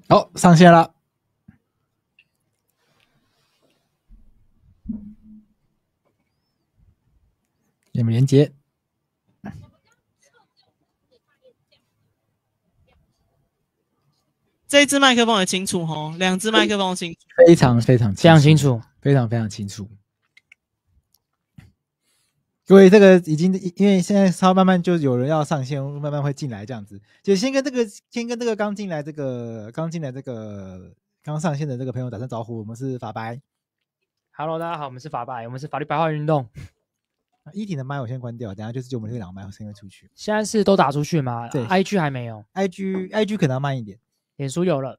好，上线了。给你们连接。这一支麦克风也清楚哦，两只麦克风清楚，非常清楚，非常清楚。各位，这个已经因为现在稍慢慢就有人要上线，慢慢会进来这样子。就先跟这个刚上线的这个朋友打声招呼，我们是法白。Hello， 大家好，我们是法白，我们是法律白话运动。一婷的麦我先关掉，等一下就我们这两个麦声会出去。现在是都打出去吗？对 ，IG 还没有 ，IG 可能要慢一点。脸书有了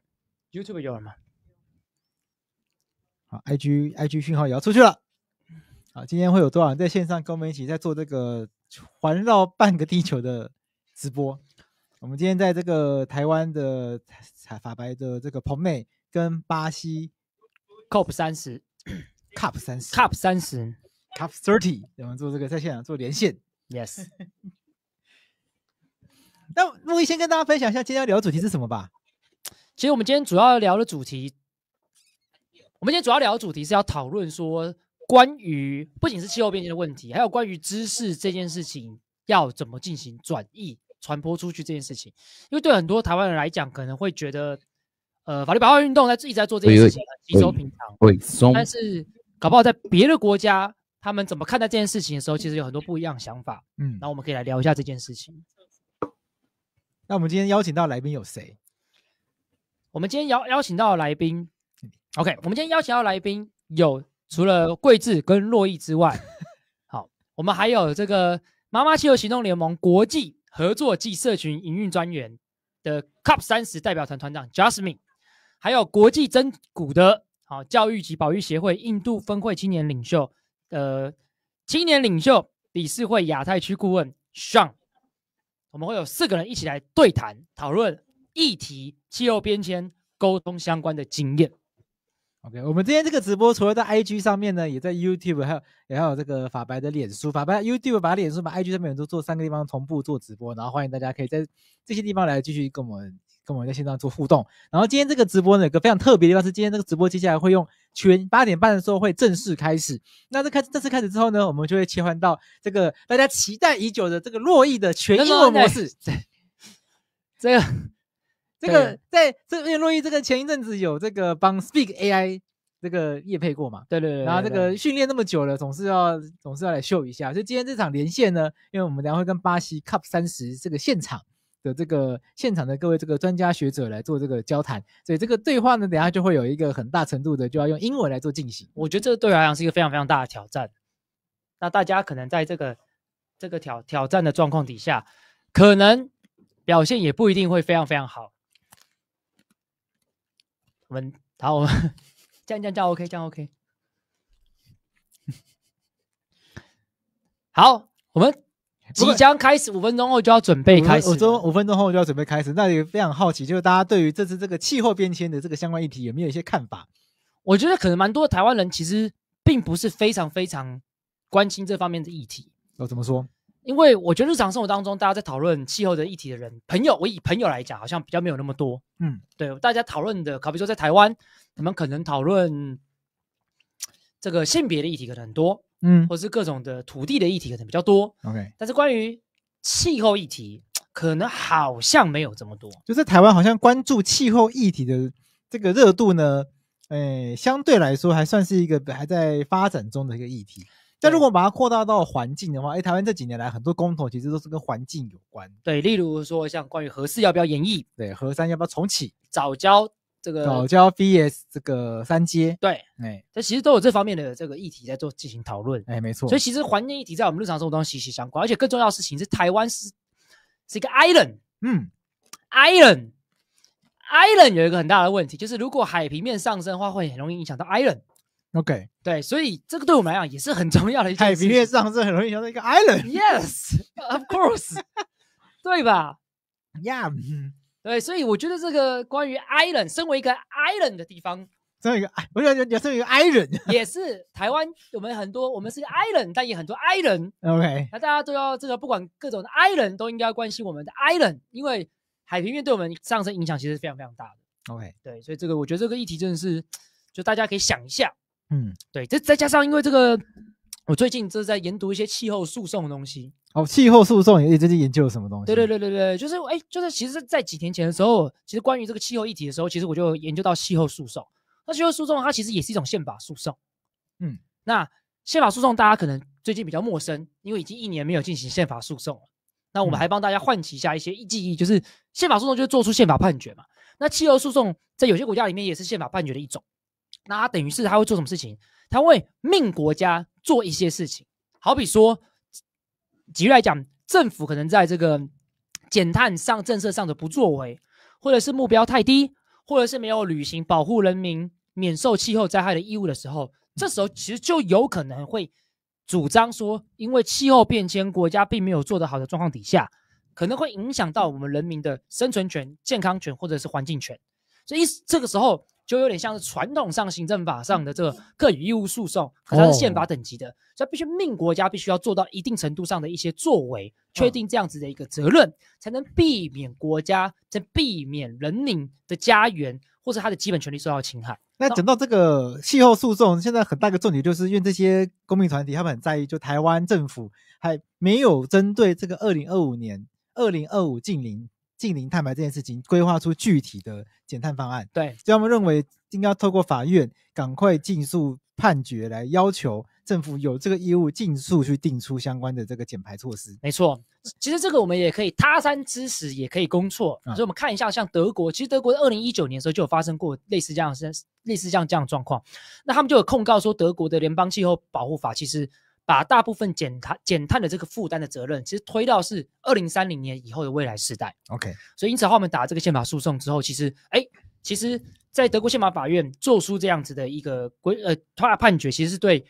，YouTube 有了吗？好 ，IG 讯号也要出去了。好，今天会有多少人在线上跟我们一起在做这个环绕半个地球的直播？我们今天在这个台湾的法白的这个棚内，跟巴西 COP 30 Cup 30，我们做这个在现场做连线。Yes 。那陆毅先跟大家分享一下今天要聊的主题是什么吧。其实我们今天主要聊的主题是要讨论说，关于不仅是气候变迁的问题，还有关于知识这件事情要怎么进行转译、传播出去这件事情。因为对很多台湾人来讲，可能会觉得，法律白话运动一直在做这件事情，稀松平常。但是搞不好在别的国家，他们怎么看待这件事情的时候，其实有很多不一样的想法。然后我们可以来聊一下这件事情。那我们今天邀请到的来宾有谁？我们今天邀请到的来宾 ，OK， 我们今天邀请到的来宾有除了桂智跟洛毅之外，好，我们还有这个妈妈气候行动联盟国际合作暨社群营运专员的 COP 30代表团团长 Jasmine， 还有国际真古的教育及保育协会印度分会青年领袖理事会亚太区顾问 Sean， 我们会有4个人一起来对谈讨论议题、气候变迁沟通相关的经验。OK， 我们今天这个直播除了在 IG 上面呢，也在 YouTube， 还有这个法白的脸书，法白 YouTube 把脸书、把 IG 上面都做3个地方同步做直播，然后欢迎大家可以在这些地方来继续跟我们在线上做互动。然后今天这个直播呢，有个非常特别的地方是，今天这个直播接下来会用8点半的时候会正式开始。那正式开始之后呢，我们就会切换到这个大家期待已久的这个洛毅的全英文模式。这个在这边洛毅这个前一阵子有这个帮 Speak AI 这个业配过嘛？对。然后这个训练那么久了，总是要来秀一下。所以今天这场连线呢，因为我们等一下会跟巴西 Cup 30这个现场的各位这个专家学者来做这个交谈，所以这个对话呢，等一下就会有一个很大程度的就要用英文来做进行。我觉得这对我来讲是一个非常非常大的挑战。那大家可能在这个挑战的状况底下，可能表现也不一定会非常非常好。我们这样 OK， 这样 OK。好，我们即将开始，5分钟后就要准备开始。5分钟后就要准备开始。那也非常好奇，就是大家对于这次这个气候变迁的这个相关议题有没有一些看法？我觉得可能蛮多的台湾人其实并不是非常非常关心这方面的议题。怎么说？因为我觉得日常生活当中，大家在讨论气候的议题的人，我以朋友来讲，好像比较没有那么多。对，大家讨论的，好比说在台湾，我们可能讨论这个性别的议题可能很多，或是各种的土地的议题可能比较多。OK， 但是关于气候议题，可能好像没有这么多。就在台湾，好像关注气候议题的这个热度呢，相对来说还算是一个还在发展中的一个议题。但如果把它扩大到环境的话，台湾这几年来很多公投其实都是跟环境有关。对，例如说像关于核4要不要延役，对，核3要不要重启，藻礁 vs 这个3阶，对，这其实都有这方面的这个议题在进行讨论。没错。所以其实环境议题在我们日常生活中息息相关，而且更重要的事情是，台湾是一个 island， island 有一个很大的问题，就是如果海平面上升的话，会很容易影响到 island。OK， 对，所以这个对我们来讲也是很重要的一件事情。海平面上升很容易影响到一个 island。Yes， of course， 对吧 ？Yeah， 对，所以我觉得这个关于 island， 身为一个 island 的地方，我觉得身为一个 island， 也是台湾我们是个 island， 但也很多 island。OK， 那大家都要这个不管各种的 island 都应该关心我们的 island， 因为海平面对我们上升影响其实是非常非常大的。OK， 对，所以这个我觉得这个议题真的是，就大家可以想一下。对，再加上因为这个，我最近就是在研读一些气候诉讼的东西。气候诉讼也最近研究了什么东西？对，就是其实在几年前的时候，其实关于这个气候议题的时候，其实我就研究到气候诉讼。那气候诉讼它其实也是一种宪法诉讼。那宪法诉讼大家可能最近比较陌生，因为已经1年没有进行宪法诉讼了。那我们还帮大家唤起一下一些记忆，就是宪法诉讼就是做出宪法判决嘛。那气候诉讼在有些国家里面也是宪法判决的一种。那它等于是它会做什么事情？它会命国家做一些事情，好比说，举例来讲，政府可能在这个减碳上政策上的不作为，或者是目标太低，或者是没有履行保护人民免受气候灾害的义务的时候，这时候其实就有可能会主张说，因为气候变迁国家并没有做得好的状况底下，可能会影响到我们人民的生存权、健康权或者是环境权。所以这个时候就有点像是传统上行政法上的这个各与义务诉讼，可是它是宪法等级的，所以必须命国家必须要做到一定程度上的一些作为，确定这样子的一个责任，才能避免国家在避免人民的家园或者他的基本权利受到侵害。那讲到这个气候诉讼，现在很大一个重点就是因为这些公民团体他们很在意，就台湾政府还没有针对这个2025年2025近零碳排这件事情规划出具体的减碳方案。对，所以他们认为应该要透过法院赶快尽速判决来要求政府有这个义务尽速去定出相关的这个减排措施。没错，其实这个我们也可以他山之石也可以攻错，所以我们看一下像德国，其实德国在2019年的时候就有发生过类似这样的状况。那他们就有控告说，德国的联邦气候保护法其实把大部分减碳的这个负担的责任，其实推到是2030年以后的未来世代。OK， 所以因此他们打这个宪法诉讼之后，其实在德国宪法法院做出这样子的一个他的判决，其实是对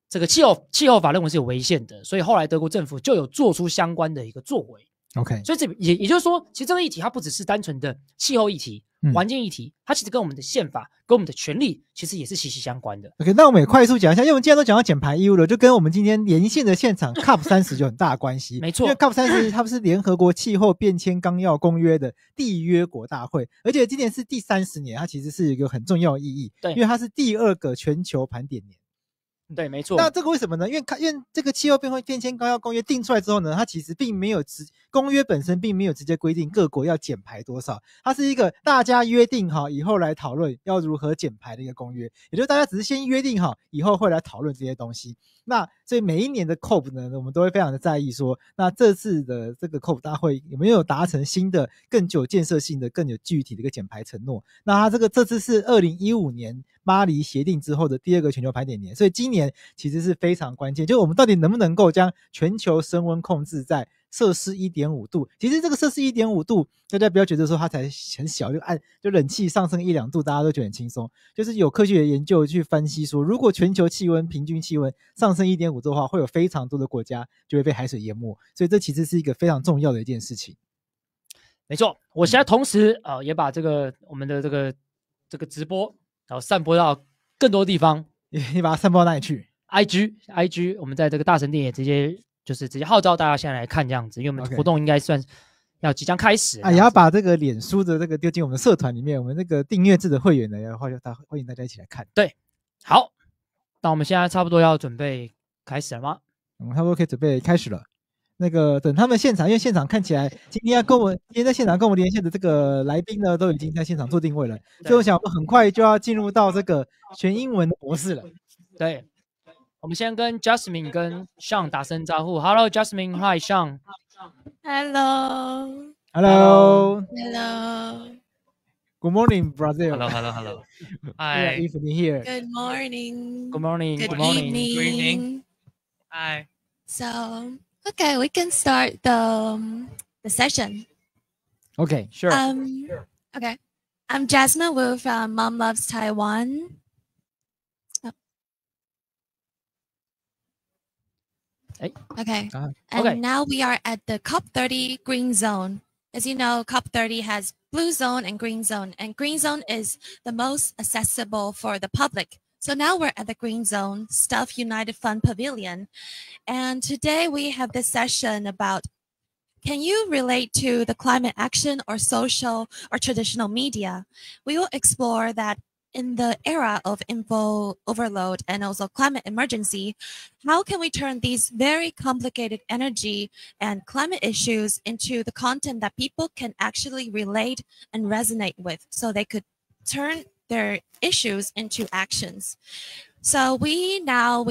这个气候法认为是有违宪的，所以后来德国政府就有做出相关的一个作为。OK， 所以也就是说，其实这个议题它不只是单纯的气候议题、环境议题，它其实跟我们的宪法、跟我们的权利其实也是息息相关的。OK， 那我们也快速讲一下，因为我们今天都讲到减排义务了，就跟我们今天连线的现场 COP30 有很大的关系。没错，因为 COP30 它是联合国气候变迁纲要公约的缔约国大会，而且今年是第30年，它其实是一个很重要的意义。对，因为它是第2个全球盘点年。对，没错。那这个为什么呢？因为这个气候变迁纲要公约定出来之后呢，它其实并没有公约本身并没有直接规定各国要减排多少，它是一个大家约定好以后来讨论要如何减排的一个公约，也就是大家只是先约定好以后会来讨论这些东西。那所以每一年的 COP 呢，我们都会非常的在意说，那这次的这个 COP 大会有没有达成新的更具建设性的更有具体的一个减排承诺。那它这次是2015年巴黎协定之后的第2个全球盘点年，所以今年其实是非常关键，就是我们到底能不能够将全球升温控制在摄氏 1.5 度。其实这个摄氏 1.5 度大家不要觉得说它才很小，就冷气上升1-2度大家都觉得很轻松，就是有科学的研究去分析说，如果全球气温平均气温上升 1.5 度的话，会有非常多的国家就会被海水淹没，所以这其实是一个非常重要的一件事情。没错，我现在同时也把我们的这个直播然后散播到更多地方。你把它散播到哪里去？ IG 我们在这个大神殿也直接号召大家现在来看这样子，因为我们活动应该算要即将开始也要把这个脸书的这个丢进我们的社团里面，我们那个订阅制的会员呢，欢迎大家一起来看。对，好，那我们现在差不多要准备开始了吗？我们差不多可以准备开始了。那个等他们现场，因为现场看起来今天在现场跟我们连线的这个来宾呢，都已经在现场做定位了，所以我想我们很快就要进入到这个全英文的模式了。对，我们先跟 Jasmine 跟 Sean 打声招呼。Hello Jasmine， Hi Sean。Hello。Hello。Hello。Good morning, Brazil. Hello. Hi. Good evening here. Good morning. Good morning. Good morning. evening. Good evening. Hi. So, okay, we can start the session. Okay, sure. Okay. I'm Jasmine Wu from Mom Loves Taiwan. Okay. And now we are at the COP30 green zone. As you know, COP30 has blue zone and green zone, and green zone is the most accessible for the public. So now we're at the green zone, Stuff United Fund Pavilion. And today we have this session about can you relate to the climate action or social or traditional media? We will explore that in the era of info overload and also climate emergency, how can we turn these very complicated energy and climate issues into the content that people can actually relate and resonate with, so they could turn their issues into actions? So we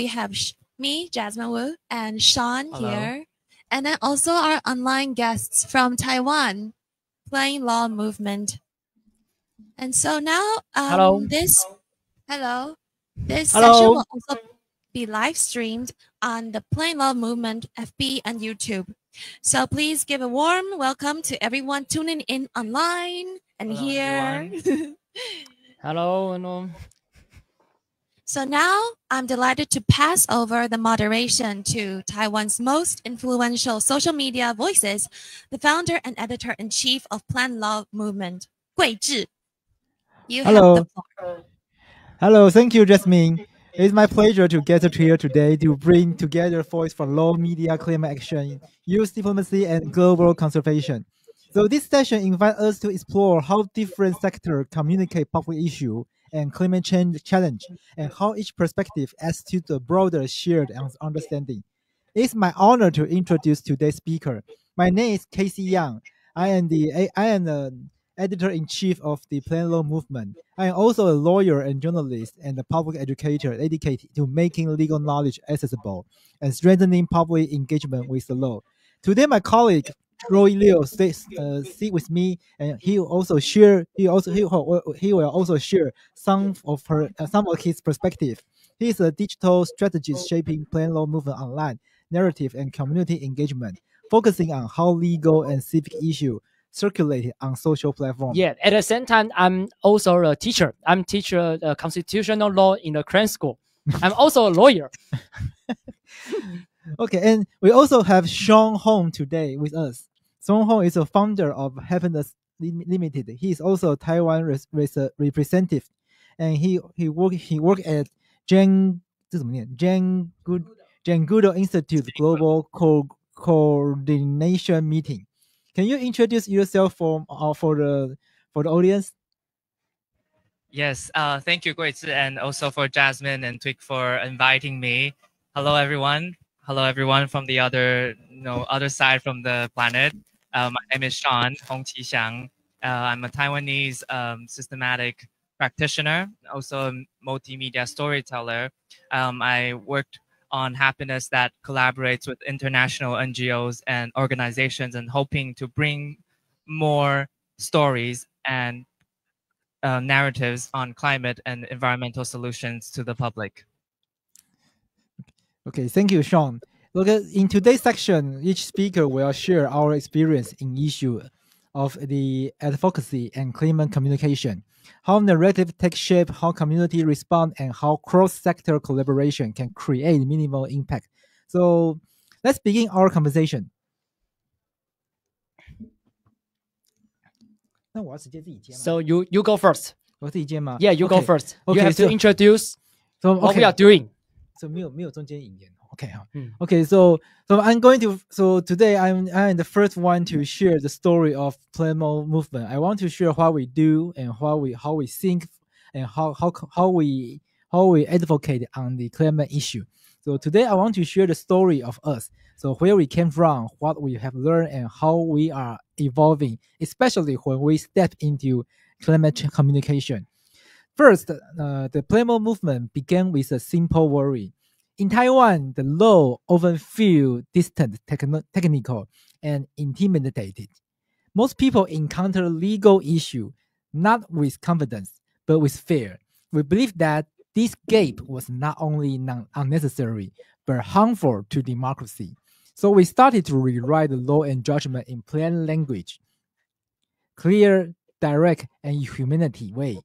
have me, Jasmine Wu, and Sean here, and then also our online guests from Taiwan, Plain Law Movement. And so now, this session will also be live streamed on the Plain Law Movement FB and YouTube. So please give a warm welcome to everyone tuning in online and here. Hello. So now I'm delighted to pass over the moderation to Taiwan's most influential social media voices, the founder and editor-in-chief of Plain Law Movement, Gui Zhi. You have the floor. Hello, thank you, Jasmine. It's my pleasure to gather here today to bring together voice for law, media, climate action, youth diplomacy, and global conservation. So this session invites us to explore how different sectors communicate public issue and climate change challenge, and how each perspective adds to the broader shared understanding. It's my honor to introduce today's speaker. My name is Casey Yang. I am the editor-in-chief of the Plain Law Movement. I am also a lawyer and journalist and a public educator dedicated to making legal knowledge accessible and strengthening public engagement with the law. Today, my colleague Roy Liu sit with me, and he will also share some of his perspective. He is a digital strategist shaping Plain Law Movement online narrative and community engagement, focusing on how legal and civic issues circulated on social platforms. Yeah, at the same time, I'm also a teacher. I'm teacher constitutional law in the Crane School. I'm also a lawyer. Okay, and we also have Sean Hong today with us. Sean Hong is a founder of Happiness Limited. He is also a Taiwan representative, and he worked at Goodall Institute Global Coordination Meeting. Can you introduce yourself for the audience? Yes, thank you, Gui Zhi, and also for Jasmine and Twig for inviting me. Hello, everyone. Hello, everyone from the other side from the planet. My name is Sean Hong Qixiang. I'm a Taiwanese systematic practitioner, also a multimedia storyteller. I worked on happiness that collaborates with international NGOs and organizations, and hoping to bring more stories and narratives on climate and environmental solutions to the public. Okay, thank you, Sean. Look, in today's section, each speaker will share our experience in issue of the advocacy and climate communication, how narrative takes shape, how community respond, and how cross-sector collaboration can create minimal impact. So let's begin our conversation. So you go first. Yeah, you go first. Okay, you have to introduce what we are doing. So Okay, so I'm going to today I'm the first one to share the story of Plain Law Movement. I want to share what we do and how we think and how we advocate on the climate issue. So today I want to share the story of us. So where we came from, what we have learned, and how we are evolving, especially when we step into climate communication. First, the Plain Law Movement began with a simple worry. In Taiwan, the law often feel distant, technical, and intimidated. Most people encounter legal issue not with confidence, but with fear. We believe that this gap was not only unnecessary, but harmful to democracy. So we started to rewrite the law and judgment in plain language, clear, direct, and humanity way.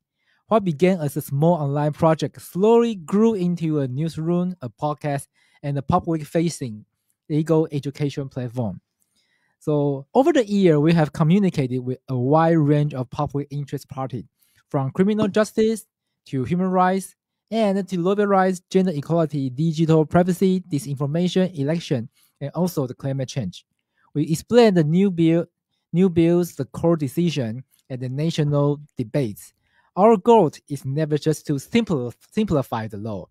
What began as a small online project slowly grew into a newsroom, a podcast, and a public-facing legal education platform. So over the year, we have communicated with a wide range of public interest parties, from criminal justice to human rights, and to labor rights, gender equality, digital privacy, disinformation, election, and also the climate change. We explain the new bills, the core decision, and the national debates. Our goal is never just to simplify the law.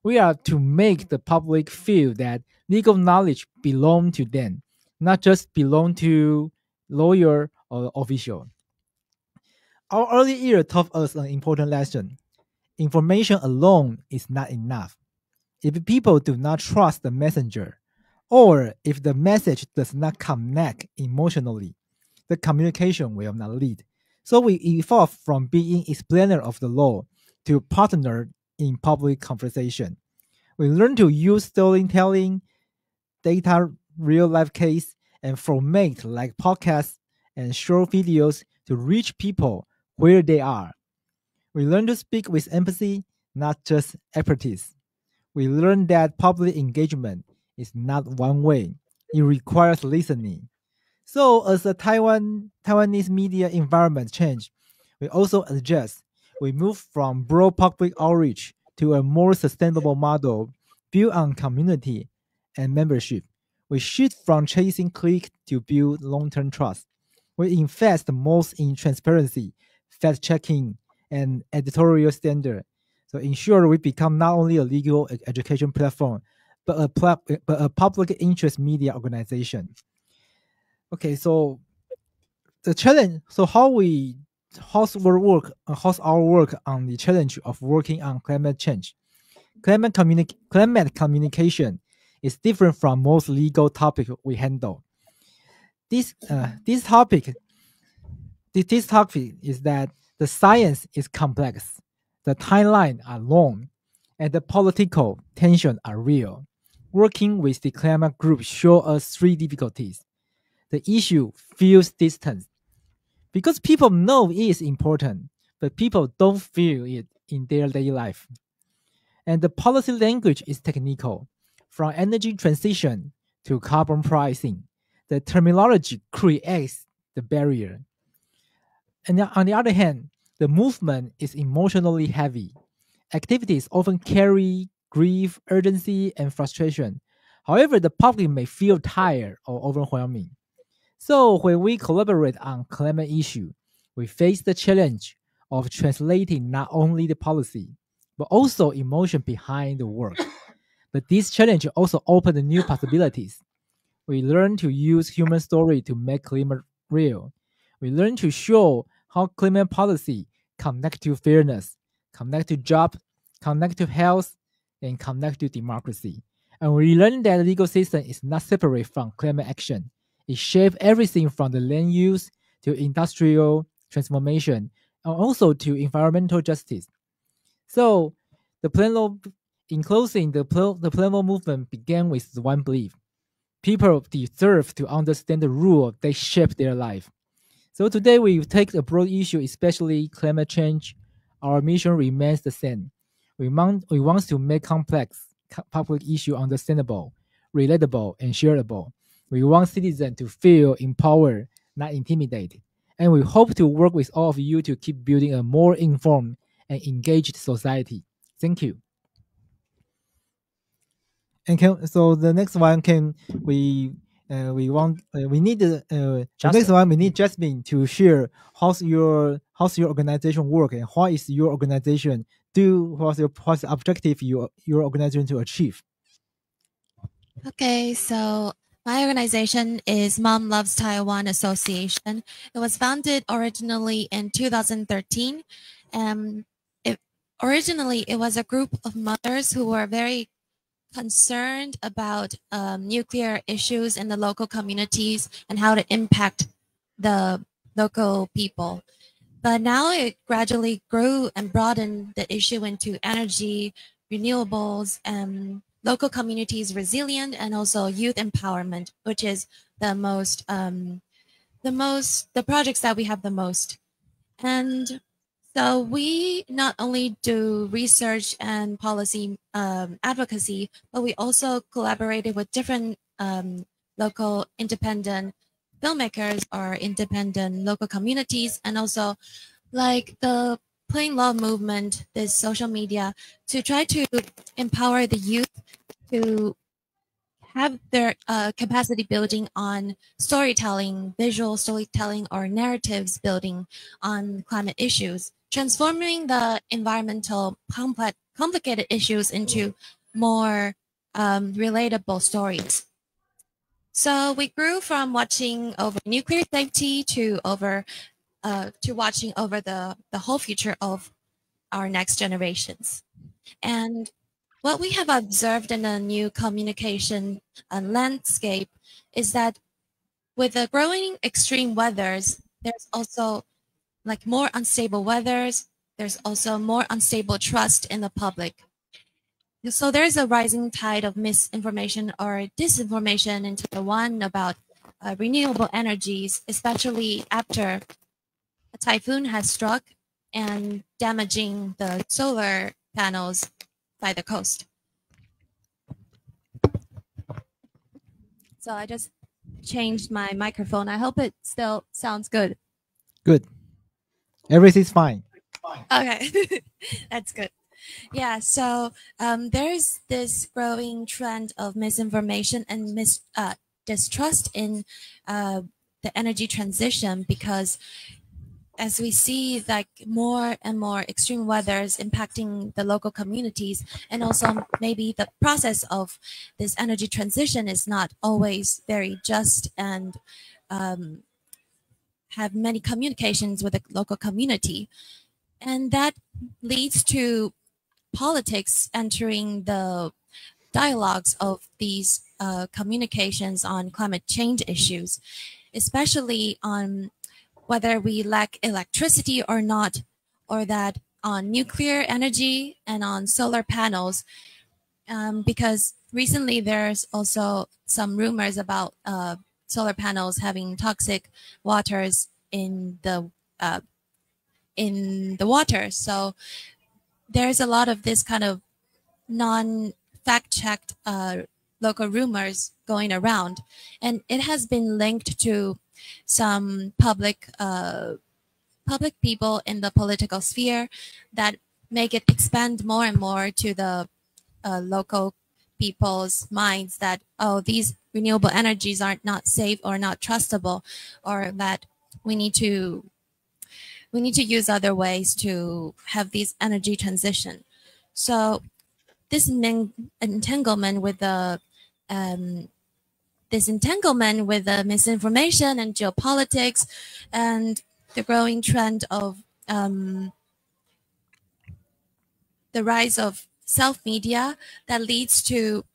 We are to make the public feel that legal knowledge belongs to them, not just belong to lawyer or official. Our early year taught us an important lesson. Information alone is not enough. If people do not trust the messenger, or if the message does not connect emotionally, the communication will not lead. So we evolve from being explainer of the law to partner in public conversation. We learn to use storytelling, data, real-life case, and format like podcasts and short videos to reach people where they are. We learn to speak with empathy, not just expertise. We learn that public engagement is not one way. It requires listening. So as the Taiwanese media environment change, we also adjust. We move from broad public outreach to a more sustainable model built on community and membership. We shift from chasing click to build long-term trust. We invest most in transparency, fact-checking, and editorial standard. So ensure we become not only a legal education platform, but a public interest media organization. Okay, so the challenge. So how's our work on the challenge of working on climate change? Climate communication is different from most legal topics we handle. This topic is that the science is complex, the timelines are long, and the political tensions are real. Working with the climate group show us three difficulties. The issue feels distant because people know it is important, but people don't feel it in their daily life. And the policy language is technical, from energy transition to carbon pricing. The terminology creates the barrier. And on the other hand, the movement is emotionally heavy. Activities often carry grief, urgency, and frustration. However, the public may feel tired or overwhelming. So when we collaborate on climate issue, we face the challenge of translating not only the policy, but also emotion behind the work. But this challenge also opens new possibilities. We learn to use human story to make climate real. We learn to show how climate policy connect to fairness, connect to job, connect to health, and connect to democracy. And we learn that the legal system is not separate from climate action. It shapes everything from the land use to industrial transformation and also to environmental justice. So the plan law, in closing, the plan law movement began with one belief. People deserve to understand the rule that shape their life. So today we take a broad issue, especially climate change. Our mission remains the same. We want to make complex public issue understandable, relatable, and shareable. We want citizens to feel empowered, not intimidated. And we hope to work with all of you to keep building a more informed and engaged society. Thank you. And so the next one we need the next one we need Jasmine to share how's your organization work and what is your organization do, what's the objective your organization to achieve. Okay, so my organization is Mom Loves Taiwan Association. It was founded originally in 2013. Originally, it was a group of mothers who were very concerned about nuclear issues in the local communities and how to impact the local people. But now it gradually grew and broadened the issue into energy, renewables, and local communities resilient, and also youth empowerment, which is the projects that we have the most. And so we not only do research and policy advocacy, but we also collaborated with different local independent filmmakers or independent local communities, and also like the Plain Law movement, this social media, to try to empower the youth to have their capacity building on storytelling, visual storytelling, or narratives building on climate issues, transforming the environmental complicated issues into more relatable stories. So we grew from watching over nuclear safety to watching over the whole future of our next generations. And what we have observed in the new communication landscape is that with the growing extreme weathers, there's also like more unstable weathers. There's also more unstable trust in the public. So there's a rising tide of misinformation or disinformation into the one about renewable energies, especially after a typhoon has struck and damaging the solar panels by the coast. So I just changed my microphone. I hope it still sounds good. Good. Everything's fine. Okay, that's good. Yeah, so there's this growing trend of misinformation and distrust in the energy transition, because as we see like more and more extreme weathers impacting the local communities, and also maybe the process of this energy transition is not always very just and have many communications with the local community. And that leads to politics entering the dialogues of these communications on climate change issues, especially on whether we lack electricity or not, or that on nuclear energy and on solar panels, because recently there's also some rumors about solar panels having toxic waters in the water. So there's a lot of this kind of non-fact-checked local rumors going around, and it has been linked to some public people in the political sphere that make it expand more and more to the local people's minds that, oh, these renewable energies are not safe or not trustable, or that we need to use other ways to have these energy transition. So this entanglement with the misinformation and geopolitics, and the growing trend of the rise of self-media that leads to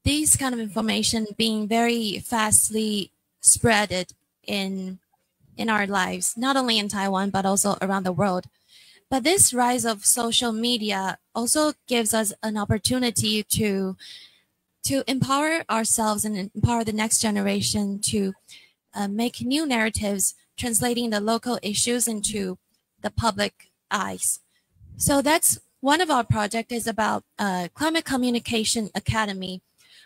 these kind of information being very fastly spreaded in our lives, not only in Taiwan, but also around the world. But this rise of social media also gives us an opportunity to empower ourselves and empower the next generation to make new narratives, translating the local issues into the public eyes. So that's one of our projects, is about Climate Communication Academy.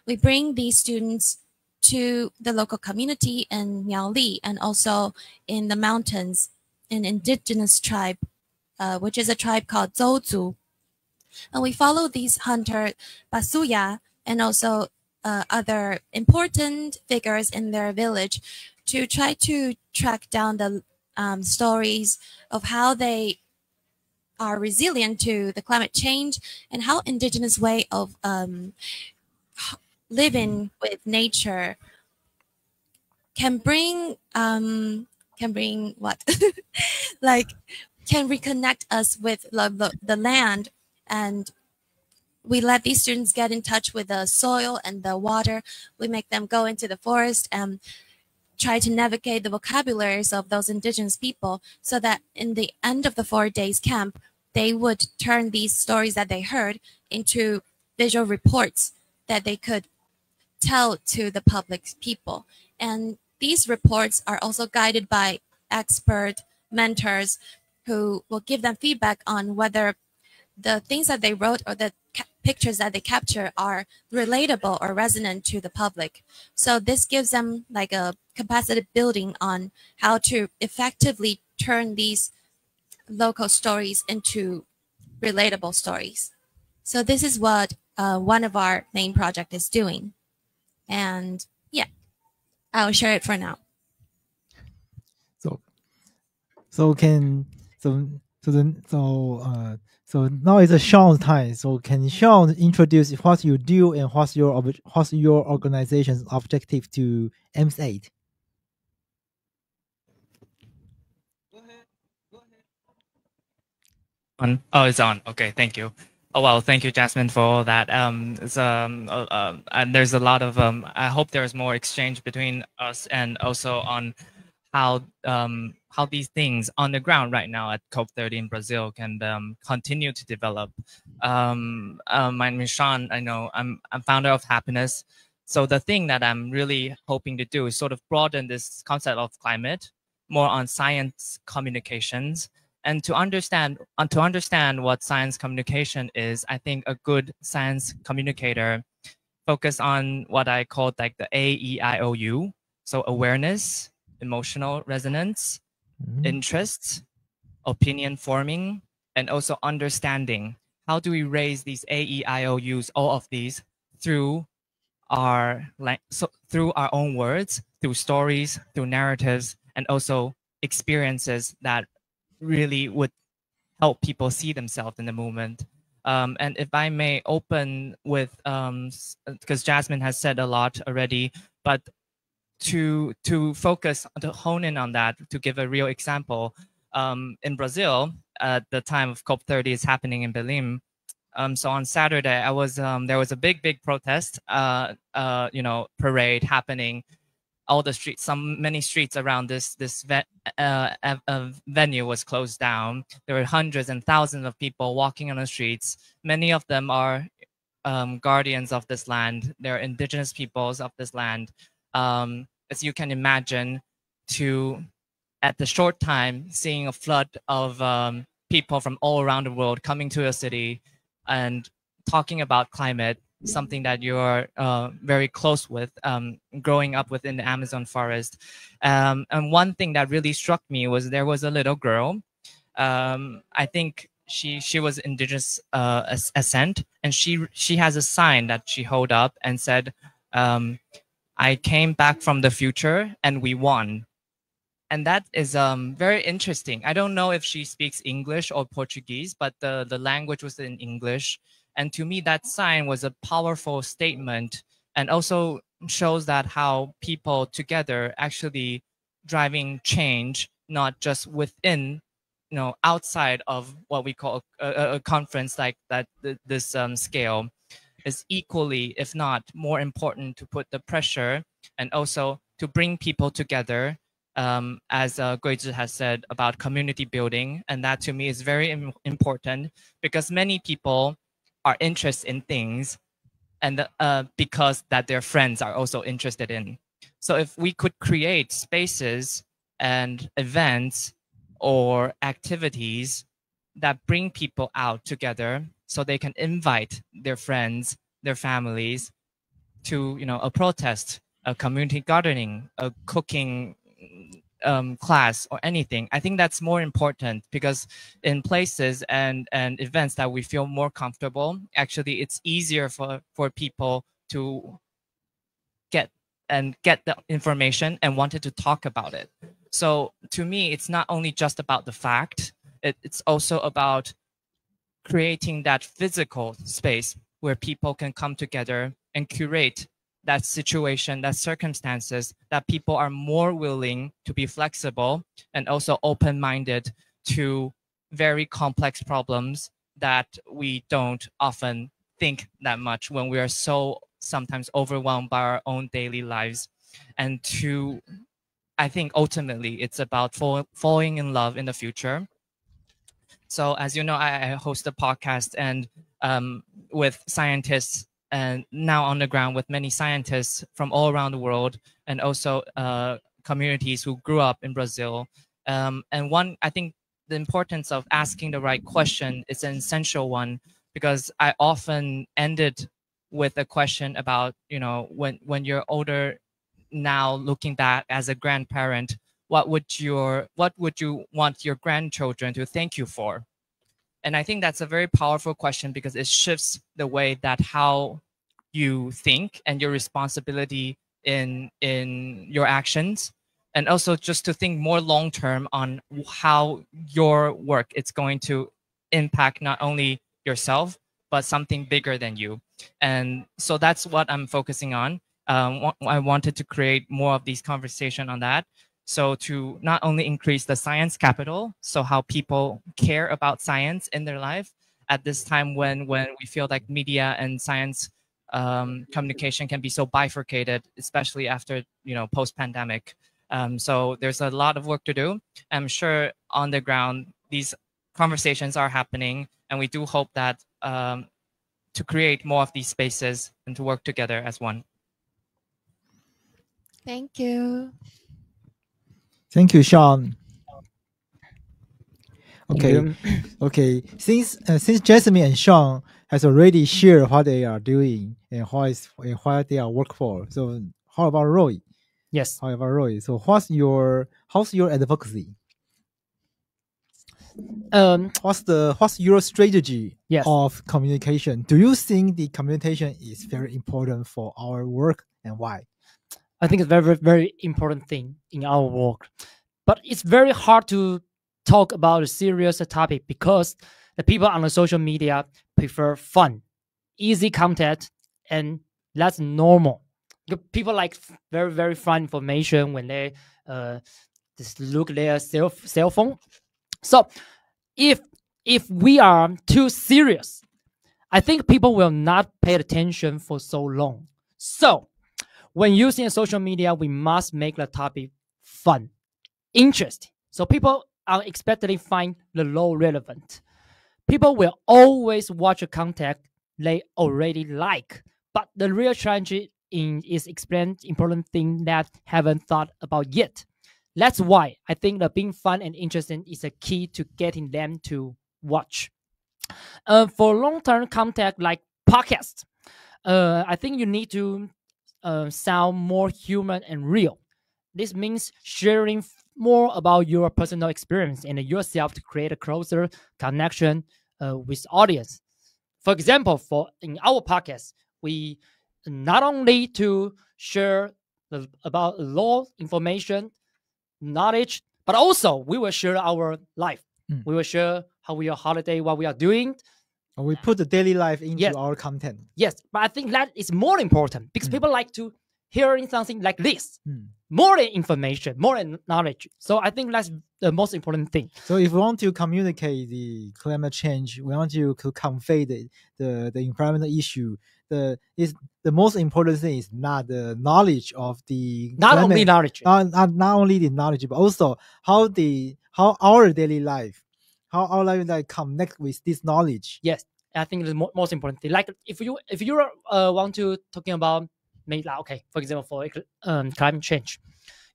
We bring these students to the local community in Miaoli and also in the mountains, an indigenous tribe, which is a tribe called Zouzu. And we follow these hunter Basuya and also other important figures in their village to try to track down the stories of how they are resilient to the climate change, and how indigenous way of living with nature can bring what like can reconnect us with the land. And we let these students get in touch with the soil and the water. We make them go into the forest and try to navigate the vocabularies of those indigenous people, so that in the end of the 4 days camp, they would turn these stories that they heard into visual reports that they could tell to the public people. And these reports are also guided by expert mentors who will give them feedback on whether the things that they wrote or the pictures that they capture are relatable or resonant to the public. So this gives them like a capacity building on how to effectively turn these local stories into relatable stories. So this is what one of our main project is doing. And yeah, I'll share it for now. So now it's Sean's time. So can Sean introduce what you do and what's your organization's objective to MS8? On. Oh, it's on. Okay, thank you. Oh well, thank you, Jasmine, for all that. And there's a lot of I hope there's more exchange between us, and also on how these things on the ground right now at COP30 in Brazil can continue to develop. My name is Sean. I know I'm founder of Happiness. So the thing that I'm really hoping to do is sort of broaden this concept of climate more on science communications. And to understand what science communication is, I think a good science communicator focus on what I call like the AEIOU. So awareness, emotional resonance, interests, opinion forming, and also understanding. How do we raise these AEIOUs, all of these, through our own words, through stories, through narratives, and also experiences that really would help people see themselves in the movement. And if I may open with, because Jasmine has said a lot already, but to focus, to hone in on that, to give a real example, in Brazil, at the time of COP30 is happening in Belém. So on Saturday, I was there was a big protest, parade happening. All the streets, many streets around this venue was closed down. There were hundreds and thousands of people walking on the streets. Many of them are guardians of this land. They're indigenous peoples of this land. As you can imagine, at the short time, seeing a flood of people from all around the world coming to a city and talking about climate, something that you're very close with, growing up within the Amazon forest. And one thing that really struck me was there was a little girl. I think she was indigenous ascent, and she has a sign that she held up and said, "I came back from the future and we won." And that is very interesting. I don't know if she speaks English or Portuguese, but the language was in English. And to me, that sign was a powerful statement, and also shows that how people together actually driving change, not just within, outside of what we call a conference like that, this scale, is equally, if not more important, to put the pressure and also to bring people together, as Guizhi has said about community building. And that to me is very important, because many people are interested in things, and because that their friends are also interested in. So if we could create spaces and events or activities that bring people out together, so they can invite their friends, their families to, a protest, a community gardening, a cooking class, or anything. I think that's more important, because in places and events that we feel more comfortable, actually it's easier for people to get the information and wanted to talk about it. So to me, it's not only just about the fact, it's also about creating that physical space where people can come together and curate that situation, that circumstances, that people are more willing to be flexible and also open-minded to very complex problems that we don't often think that much when we are so sometimes overwhelmed by our own daily lives. And I think ultimately it's about falling in love in the future. So as you know, I host a podcast and with scientists, and now on the ground with many scientists from all around the world, and also communities who grew up in Brazil. And I think the importance of asking the right question is an essential one, because I often ended with a question about, when you're older now, looking back as a grandparent, what would you want your grandchildren to thank you for? And I think that's a very powerful question, because it shifts the way that how you think and your responsibility in your actions, and also just to think more long term on how your work it's going to impact not only yourself but something bigger than you. And so that's what I'm focusing on. I wanted to create more of these conversation on that. So to not only increase the science capital, so how people care about science in their life at this time when we feel like media and science communication can be so bifurcated, especially after, post-pandemic. So there's a lot of work to do. I'm sure on the ground, these conversations are happening, and we do hope that to create more of these spaces and to work together as one. Thank you. Thank you, Sean. Okay. Since Jasmine and Sean has already shared what they are doing and what they are work for, so how about Roy? Yes. How about Roy? So how's your advocacy? What's your strategy of communication? Do you think the communication is very important for our work, and why? I think it's very, very important thing in our work, but it's very hard to talk about a serious topic because the people on the social media prefer fun, easy content, and that's normal. People like very, very fun information when they just look at their cell phone. So if we are too serious, I think people will not pay attention for so long. So when using social media, we must make the topic fun, interesting, so people unexpectedly find the low relevant. People will always watch a content they already like, but the real challenge is explain important things that haven't thought about yet. That's why I think that being fun and interesting is a key to getting them to watch. For long-term content like podcasts, I think you need to sound more human and real. This means sharing more about your personal experience and yourself to create a closer connection with audience. For example, in our podcast, we not only to share about law information, knowledge, but also we will share our life. We will share how we are holiday, what we are doing. We put the daily life into our content. Yes, but I think that is more important because people like to hearing something like this. More than information, more than knowledge. So I think that's the most important thing. So if we want to communicate the climate change, we want to convey the environmental issue. The most important thing is not the knowledge of the not only knowledge, not only the knowledge, but also how our daily life, how our life connect with this knowledge. Yes, I think the most important thing. Like if you want to talking about maybe okay, for example, for climate change,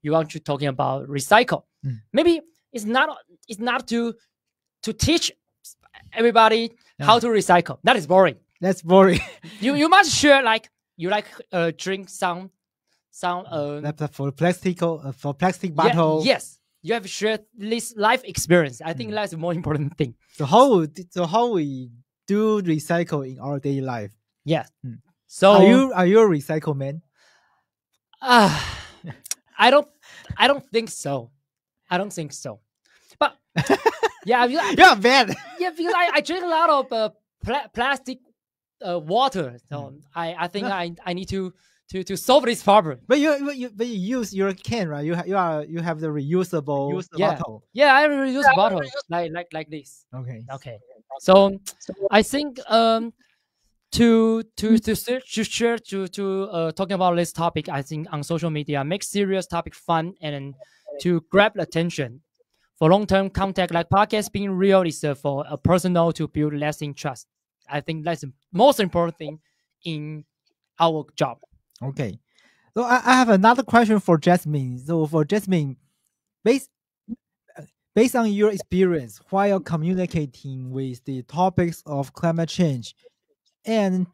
you want to talking about recycle. Maybe it's not to teach everybody how to recycle. That is boring. That's boring. you must share like you drink some for plastic bottle. Yes, you have shared this life experience. I think that's the more important thing. So how we do recycle in our daily life? Yes. So are you a recycle man? I don't think so. I don't think so. But yeah, you're bad. Yeah, because I drink a lot of plastic water. So I think I need to solve this problem. But you use your can, right? You have the reusable bottle. Yeah, I reuse bottle like this. Okay. So I think to share talking about this topic, I think on social media make serious topic fun and to grab attention. For long-term contact like podcast, being real is for a personal to build lasting trust. I think that's the most important thing in our job. Okay. So I have another question for Jasmine. So for Jasmine, based on your experience while communicating with the topics of climate change and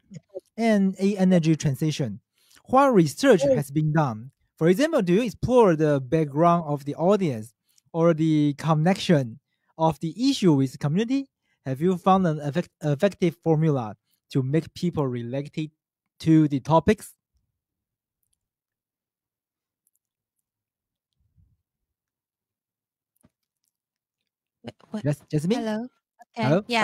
energy transition, what research has been done? For example, do you explore the background of the audience or the connection of the issue with the community? Have you found an effective formula to make people related to the topics? Yes, Jasmine? Hello. Okay. Hello? Yeah.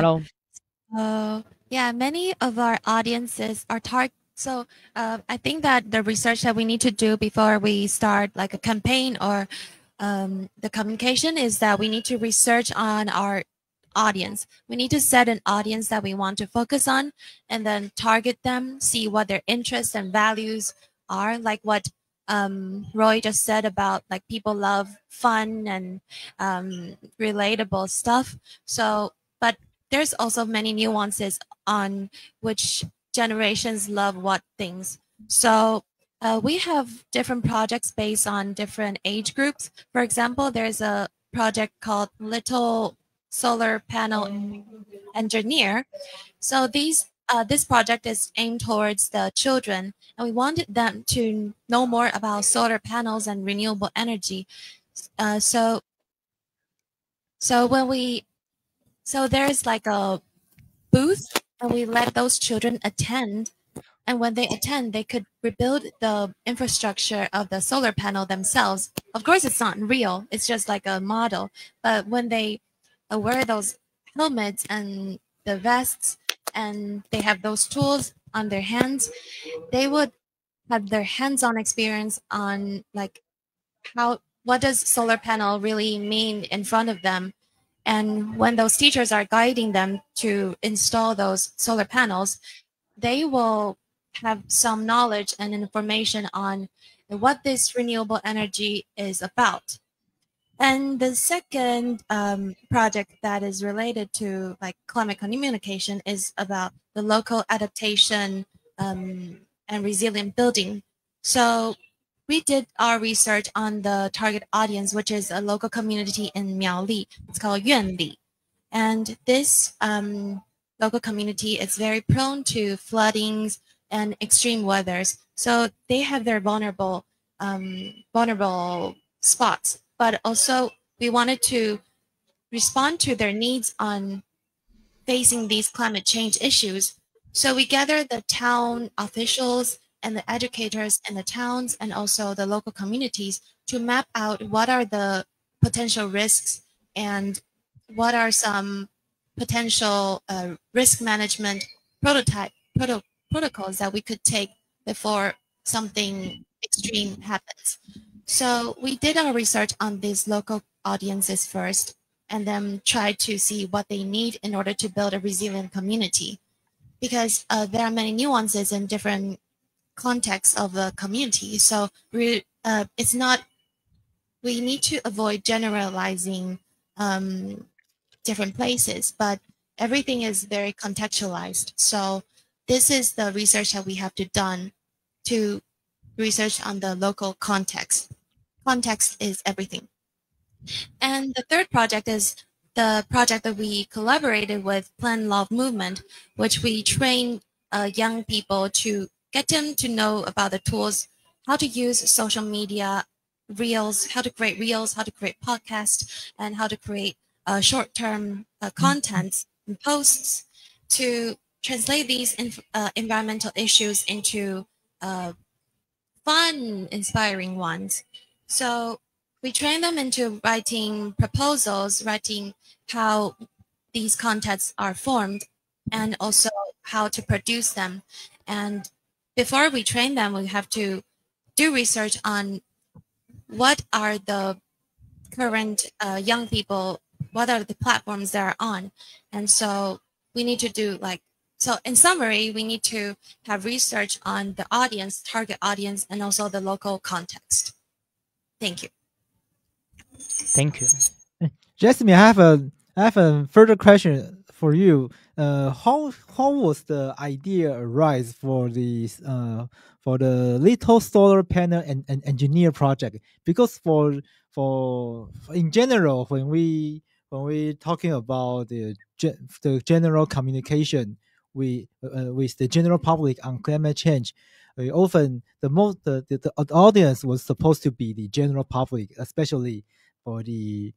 Hello. Yeah, many of our audiences are target. So I think that the research that we need to do before we start like a campaign or the communication is that we need to research on our audience. We need to set an audience that we want to focus on and then target them, see what their interests and values are, like what Roy just said about like people love fun and relatable stuff. So, but there's also many nuances on which generations love what things. So we have different projects based on different age groups. For example, there's a project called Little Solar Panel Engineer. So this project is aimed towards the children, and we wanted them to know more about solar panels and renewable energy. So there's like a booth, and we let those children attend. And when they attend, they could rebuild the infrastructure of the solar panel themselves. Of course, it's not real. It's just like a model. But when they wear those helmets and the vests, and they have those tools on their hands, they would have their hands-on experience on like what does solar panel really mean in front of them. And when those teachers are guiding them to install those solar panels, they will have some knowledge and information on what this renewable energy is about. And the second project that is related to like climate communication is about the local adaptation and resilient building. So we did our research on the target audience, which is a local community in Miaoli. It's called Yuanli. And this local community is very prone to floodings and extreme weathers. So they have their vulnerable spots. But also we wanted to respond to their needs on facing these climate change issues. So we gathered the town officials and the educators in the towns and also the local communities to map out what are the potential risks and what are some potential risk management protocols that we could take before something extreme happens. So we did our research on these local audiences first, and then tried to see what they need in order to build a resilient community. Because there are many nuances in different contexts of the community. So we need to avoid generalizing different places, but everything is very contextualized. So this is the research that we have done to research on the local context. Context is everything. And the third project is the project that we collaborated with Plan Love Movement, which we train young people to get them to know about the tools, how to use social media, reels, how to create reels, how to create podcasts, and how to create short-term contents and posts to translate these environmental issues into fun, inspiring ones. So we train them into writing proposals, writing how these contents are formed, and also how to produce them. And before we train them, we have to do research on what are the current young people, what are the platforms they're on. And so we need to do so in summary, we need to have research on the audience, target audience, and also the local context. Thank you. Thank you. Jasmine, I have a further question for you. How was the idea arise for this for the Little Solar Panel and Engineer project? Because for in general, when we talking about the general communication with the general public on climate change, often the audience was supposed to be the general public, especially for the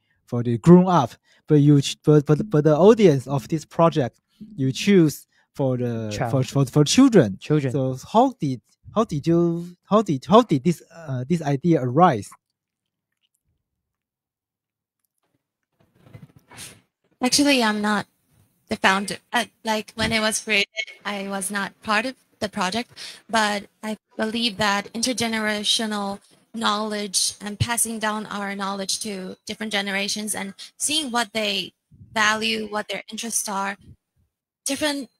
grown up. But the audience of this project, you choose for the Child. for children. Children. So how did this idea arise? Actually, I'm not the founder. Like when it was created, I was not part of the project, but I believe that intergenerational knowledge and passing down our knowledge to different generations and seeing what they value, what their interests are. Different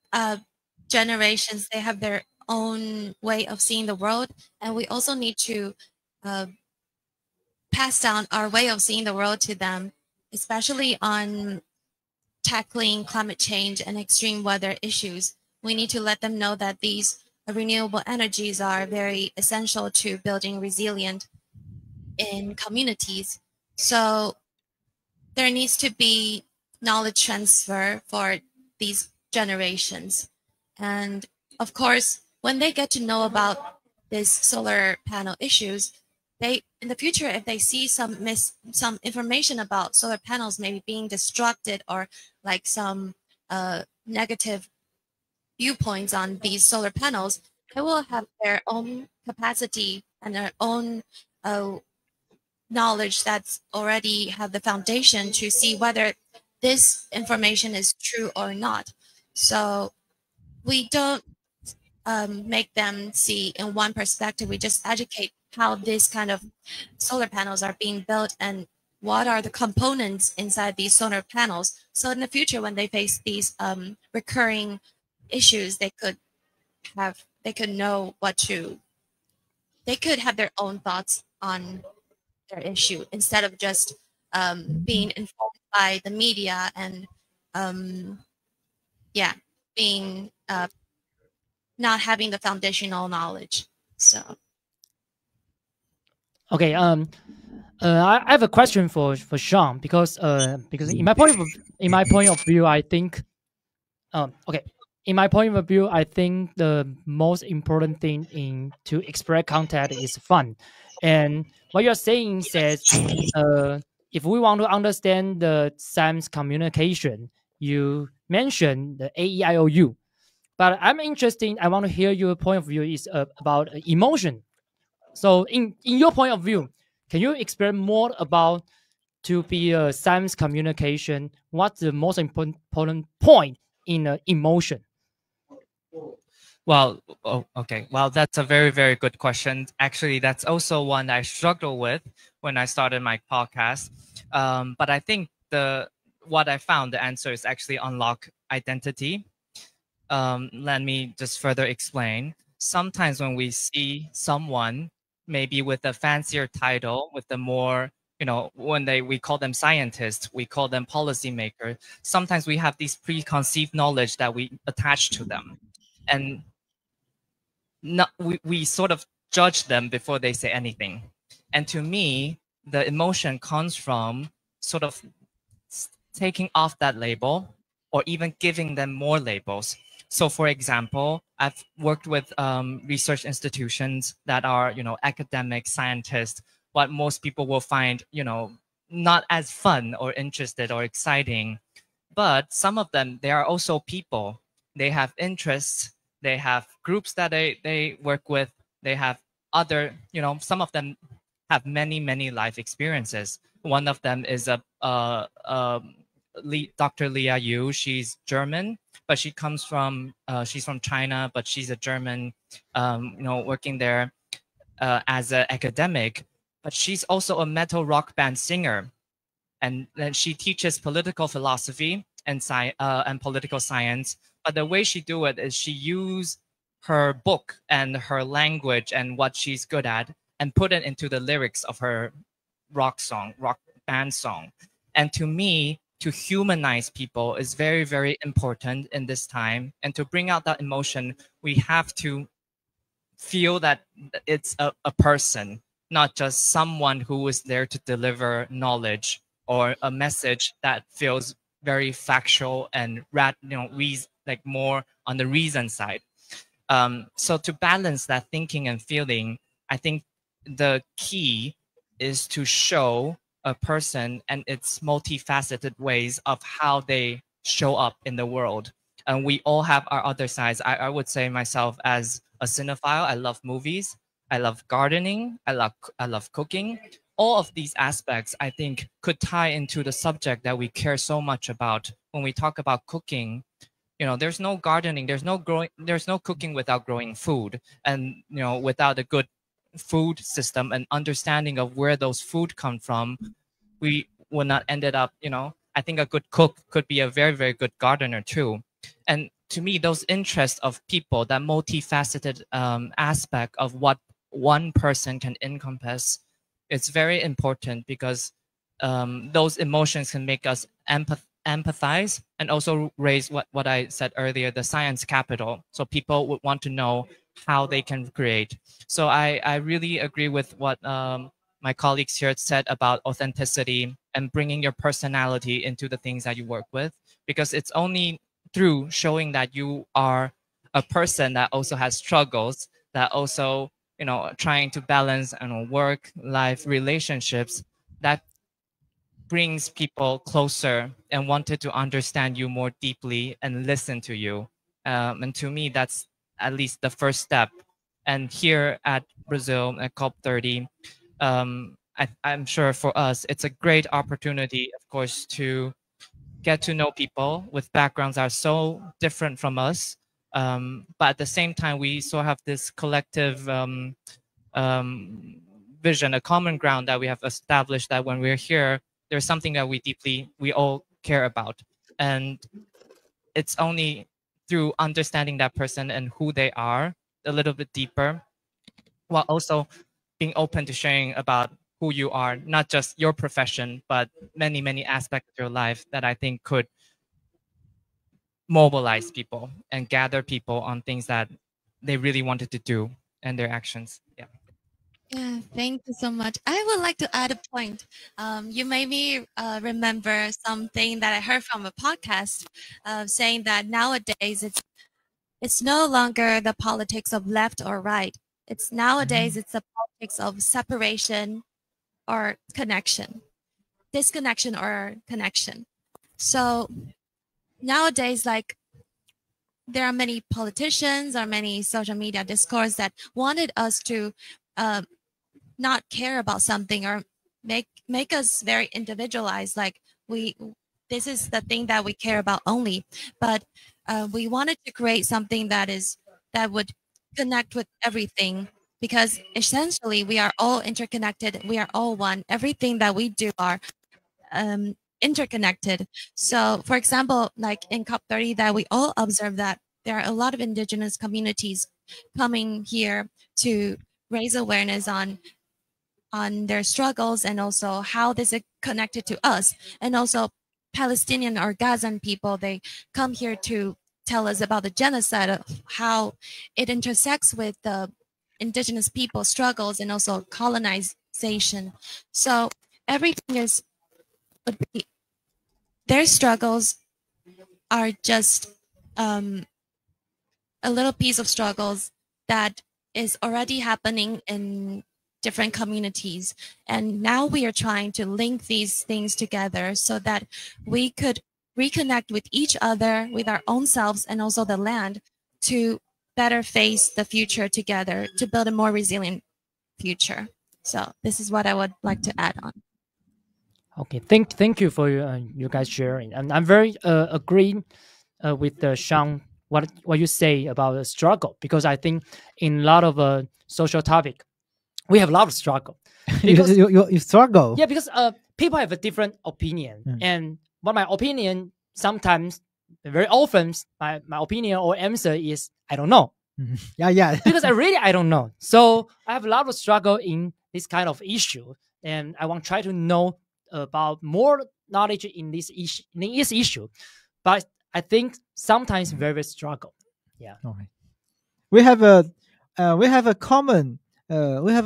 generations, they have their own way of seeing the world, and we also need to pass down our way of seeing the world to them, especially on tackling climate change and extreme weather issues. We need to let them know that these renewable energies are very essential to building resilient in communities. So there needs to be knowledge transfer for these generations. And of course, when they get to know about these solar panel issues, they, in the future, if they see some information about solar panels maybe being destructed or like some negative viewpoints on these solar panels, they will have their own capacity and their own knowledge that's already have the foundation to see whether this information is true or not. So we don't make them see in one perspective. We just educate how this kind of solar panels are being built and what are the components inside these solar panels. So in the future, when they face these recurring issues, they could know what to. They could have their own thoughts on their issue instead of just being informed by the media and being not having the foundational knowledge. So okay, I have a question for Sean because in my point of view, I think in my point of view, I think the most important thing to express content is fun. And what you're saying says, if we want to understand the SAM's communication, you mentioned the AEIOU. But I'm interested, I want to hear your point of view is about emotion. So in your point of view, can you explain more about to be a SAM's communication? What's the most important point in emotion? Well, okay. Well, that's a very, very good question. Actually, that's also one I struggled with when I started my podcast. But I think what I found, the answer is actually unlock identity. Let me just further explain. Sometimes when we see someone maybe with a fancier title, with the more, when we call them scientists, we call them policymakers. Sometimes we have these preconceived knowledge that we attach to them. And we sort of judge them before they say anything. And to me, the emotion comes from sort of taking off that label or even giving them more labels. So for example, I've worked with research institutions that are, academic scientists, what most people will find, not as fun or interested or exciting. But some of them, they are also people. They have interests. They have groups that they work with. They have other, some of them have many, many life experiences. One of them is Dr. Leah Yu. She's German, but she comes from, she's from China, but she's a German, working there as an academic. But she's also a metal rock band singer. And then she teaches political philosophy and political science. But the way she do it is she use her book and her language and what she's good at and put it into the lyrics of her rock band song. And to me, to humanize people is very, very important in this time. And to bring out that emotion, we have to feel that it's a person, not just someone who is there to deliver knowledge or a message that feels very factual and like more on the reason side. So to balance that thinking and feeling, I think the key is to show a person and its multifaceted ways of how they show up in the world. And we all have our other sides. I would say myself as a cinephile, I love movies, I love gardening, I love cooking. All of these aspects, I think, could tie into the subject that we care so much about. When we talk about cooking, there's no gardening, there's no cooking without growing food, and without a good food system and understanding of where those food come from, we would not ended up. I think a good cook could be a very, very good gardener too. And to me, those interests of people, that multifaceted aspect of what one person can encompass, it's very important, because those emotions can make us empathize and also raise what I said earlier, the science capital. So people would want to know how they can create. So I really agree with what my colleagues here said about authenticity and bringing your personality into the things that you work with, because it's only through showing that you are a person that also has struggles, that also trying to balance work, life, relationships, that brings people closer and wanted to understand you more deeply and listen to you. And to me, that's at least the first step. And here at Brazil, at COP30, I'm sure for us, it's a great opportunity, of course, to get to know people with backgrounds that are so different from us. But at the same time, we still have this collective vision, a common ground that we have established, that when we're here, there's something that we all care about. And it's only through understanding that person and who they are a little bit deeper, while also being open to sharing about who you are, not just your profession, but many, many aspects of your life, that I think could mobilize people and gather people on things that they really wanted to do and their actions. Yeah, thank you so much. I would like to add a point. You made me remember something that I heard from a podcast saying that nowadays it's no longer the politics of left or right. It's nowadays it's the politics of separation or connection, disconnection or connection. So nowadays, like, there are many politicians or many social media discourse that wanted us to not care about something, or make us very individualized, like this is the thing that we care about only. But we wanted to create something that would connect with everything, because essentially we are all interconnected, we are all one. Everything that we do are interconnected. So for example, like in COP30, that we all observe that there are a lot of indigenous communities coming here to raise awareness on their struggles, and also how this is connected to us. And also Palestinian or Gazan people, they come here to tell us about the genocide, of how it intersects with the indigenous people struggles and also colonization. So everything would be, their struggles are just a little piece of struggles that is already happening in different communities. And now we are trying to link these things together so that we could reconnect with each other, with our own selves, and also the land, to better face the future together, to build a more resilient future. So this is what I would like to add on. Okay, thank you for you guys sharing, and I'm very agreeing with Sean what you say about the struggle, because I think in a lot of social topic, we have a lot of struggle. Because, you struggle. Yeah, because people have a different opinion, and what my opinion sometimes, very often, my opinion or answer is I don't know. Yeah. Because I don't know. So I have a lot of struggle in this kind of issue, and I want to try to know about more knowledge in this issue. But I think sometimes very struggle. Yeah. Okay. We have a common from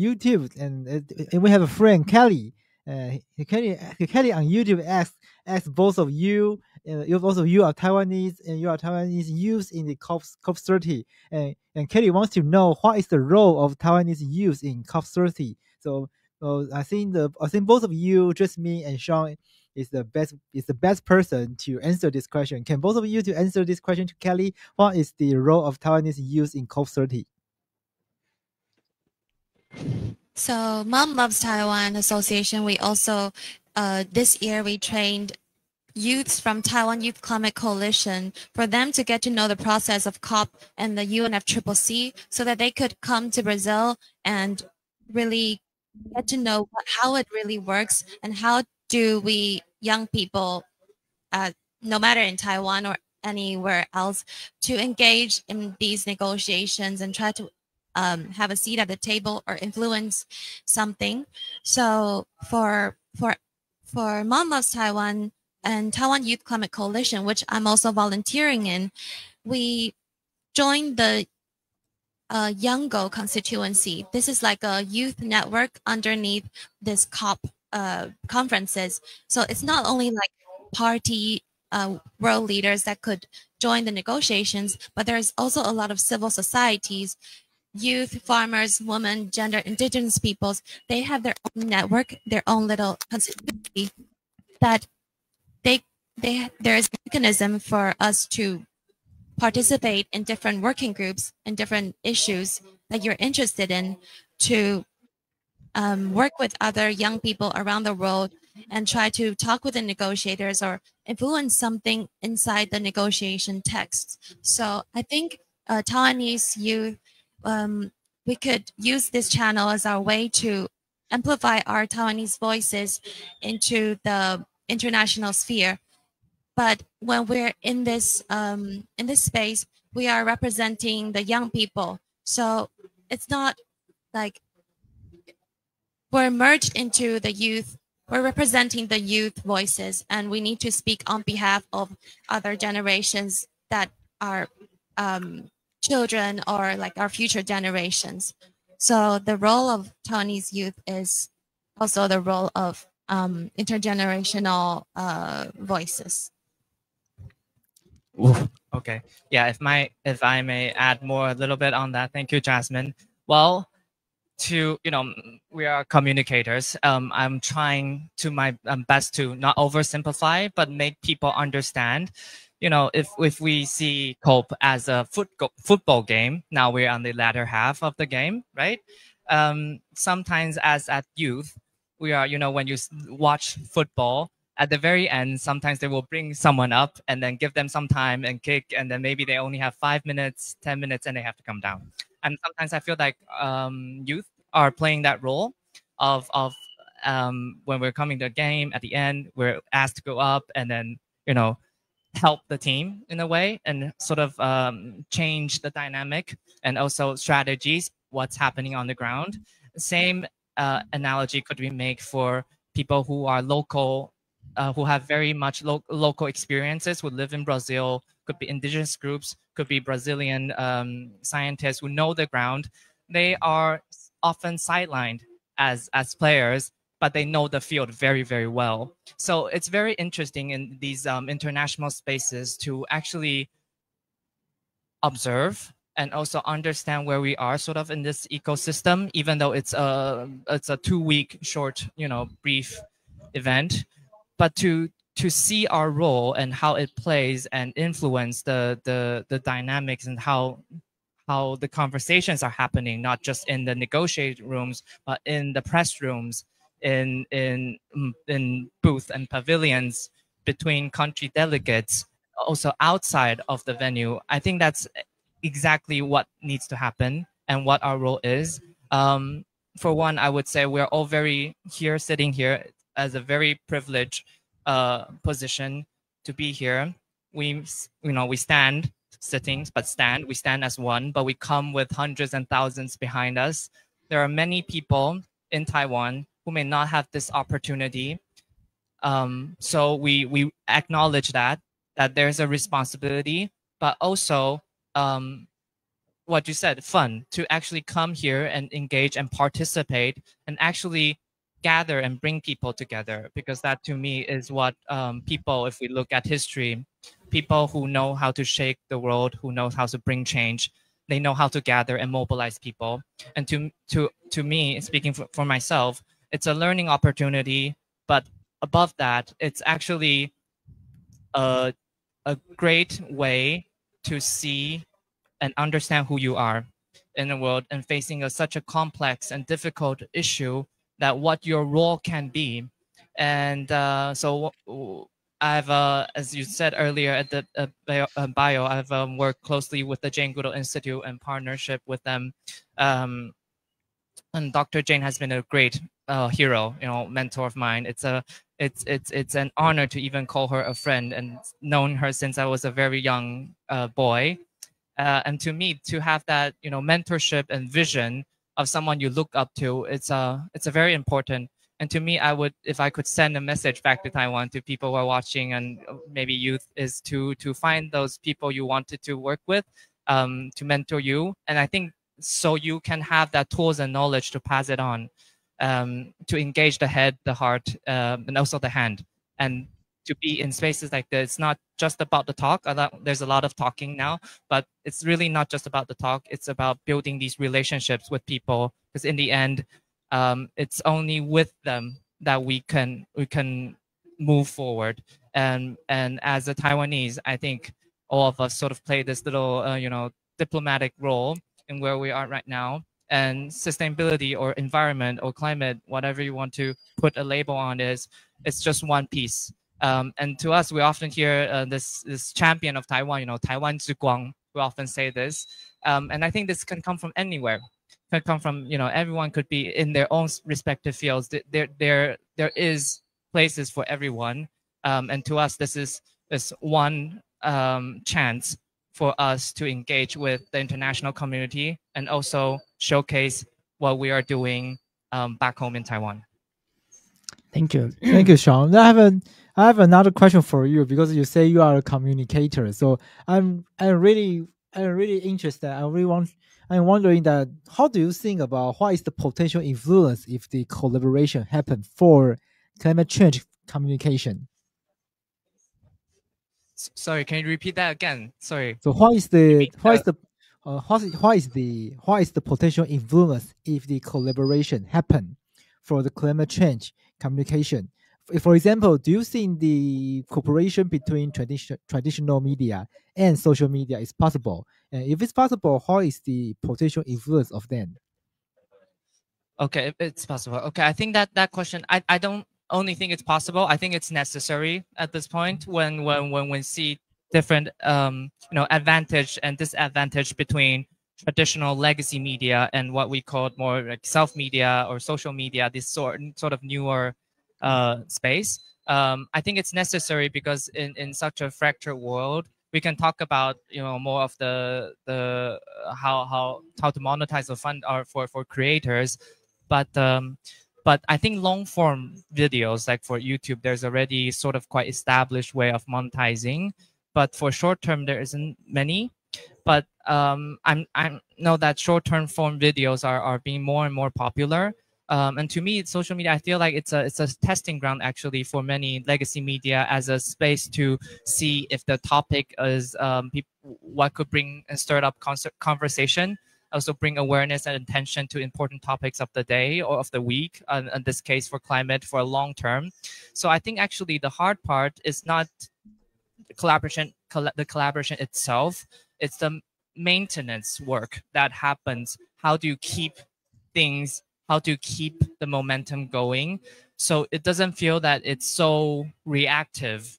YouTube, and we have a friend, Kelly. Kelly on YouTube asks both of you, both of you are Taiwanese, and you are Taiwanese youth in the COP30. And Kelly wants to know what is the role of Taiwanese youth in COP30. So I think both of you, just me and Sean, is the best person to answer this question. Can both of you to answer this question to Kelly? What is the role of Taiwanese youth in COP30? So Mom Loves Taiwan Association, we also, this year we trained youths from Taiwan Youth Climate Coalition for them to get to know the process of COP and the UNFCCC so that they could come to Brazil and really get to know how it really works and how do we young people, no matter in Taiwan or anywhere else, to engage in these negotiations and try to have a seat at the table or influence something. So for Mom Loves Taiwan and Taiwan Youth Climate Coalition, which I'm also volunteering in, we joined the Youngo constituency. This is like a youth network underneath this COP conferences. So it's not only like party world leaders that could join the negotiations, but there's also a lot of civil societies, youth, farmers, women, gender, indigenous peoples. They have their own network, their own little constituency that there is a mechanism for us to participate in different working groups and different issues that you're interested in, to work with other young people around the world and try to talk with the negotiators or influence something inside the negotiation text. So I think Taiwanese youth, we could use this channel as our way to amplify our Taiwanese voices into the international sphere. But when we're in this space, we are representing the young people. So it's not like we're merged into the youth. We're representing the youth voices, and we need to speak on behalf of other generations that are children or like our future generations. So the role of Taiwanese youth is also the role of intergenerational voices. Ooh, okay. Yeah, if I may add more a little bit on that. Thank you, Jasmine. Well, we are communicators. I'm trying to my best to not oversimplify, but make people understand. If we see COP as a football game, now we're on the latter half of the game, right? Sometimes as at youth, we are, when you watch football, at the very end, sometimes they will bring someone up and then give them some time and kick, and then maybe they only have 5 minutes, 10 minutes, and they have to come down. And sometimes I feel like youth are playing that role of when we're coming to a game, at the end, we're asked to go up and then, help the team in a way and sort of change the dynamic and also strategies, what's happening on the ground. Same analogy could be made for people who are local, who have very much local experiences, who live in Brazil, could be indigenous groups, could be Brazilian scientists who know the ground. They are often sidelined as players, but they know the field very, very well. So it's very interesting in these international spaces to actually observe and also understand where we are sort of in this ecosystem, even though it's a 2-week short, brief event. But to see our role and how it plays and influence the dynamics and how the conversations are happening, not just in the negotiating rooms, but in the press rooms, in booth and pavilions, between country delegates, also outside of the venue. I think that's exactly what needs to happen and what our role is. For one, I would say we're all sitting here as a very privileged position to be here. We stand sitting, but we stand as one, but we come with hundreds and thousands behind us. There are many people in Taiwan who may not have this opportunity. So we acknowledge that there's a responsibility, but also what you said, fun to actually come here and engage and participate and actually gather and bring people together, because that to me is what people, if we look at history, people who know how to shake the world, who know how to bring change, they know how to gather and mobilize people. And to me, speaking for myself, it's a learning opportunity, but above that, it's actually a great way to see and understand who you are in the world and facing such a complex and difficult issue, that what your role can be. And so I've, as you said earlier at the bio, I've worked closely with the Jane Goodall Institute and partnership with them. And Dr. Jane has been a great hero, mentor of mine. It's an honor to even call her a friend, and known her since I was a very young boy. And to me, to have that mentorship and vision of someone you look up to, it's a very important. And to me, I would, if I could send a message back to Taiwan to people who are watching and maybe youth, is to find those people you wanted to work with, to mentor you. And I think so you can have that tools and knowledge to pass it on, to engage the head, the heart, and also the hand. And to be in spaces like this, it's not just about the talk. There's a lot of talking now, but it's really not just about the talk. It's about building these relationships with people, because in the end, it's only with them that we can move forward. And as a Taiwanese, I think all of us sort of play this little diplomatic role in where we are right now. And sustainability or environment or climate, whatever you want to put a label on, it's just one piece. And to us, we often hear this champion of Taiwan, Taiwan 之光. We often say this, and I think this can come from anywhere. Can come from everyone could be in their own respective fields. There is places for everyone, and to us, this is one chance for us to engage with the international community and also showcase what we are doing back home in Taiwan. Thank you. Thank you, Sean. I have another question for you, because you say you are a communicator. So I'm really interested. I'm wondering that how do you think about what is the potential influence if the collaboration happen for climate change communication? Sorry, can you repeat that again? Sorry. So what is the potential influence if the collaboration happen for the climate change communication? For example, do you think the cooperation between traditional media and social media is possible? And if it's possible, how is the potential influence of them? Okay, it's possible. Okay, I think that question, I don't only think it's possible. I think it's necessary at this point when we see different advantage and disadvantage between traditional legacy media and what we call more like self media or social media, this sort of newer space. I think it's necessary because in such a fractured world, we can talk about more of the how to monetize the fund for creators, but I think long form videos, like for YouTube, there's already sort of quite established way of monetizing, but for short term there isn't many. But I know that short term form videos are being more and more popular. And to me, social media, I feel like it's a testing ground actually for many legacy media, as a space to see if the topic is what could bring and stir up conversation, also bring awareness and attention to important topics of the day or of the week, in this case for climate, for a long term. So I think actually the hard part is not the collaboration itself, it's the maintenance work that happens. How do you keep things, how to keep the momentum going so it doesn't feel that it's so reactive?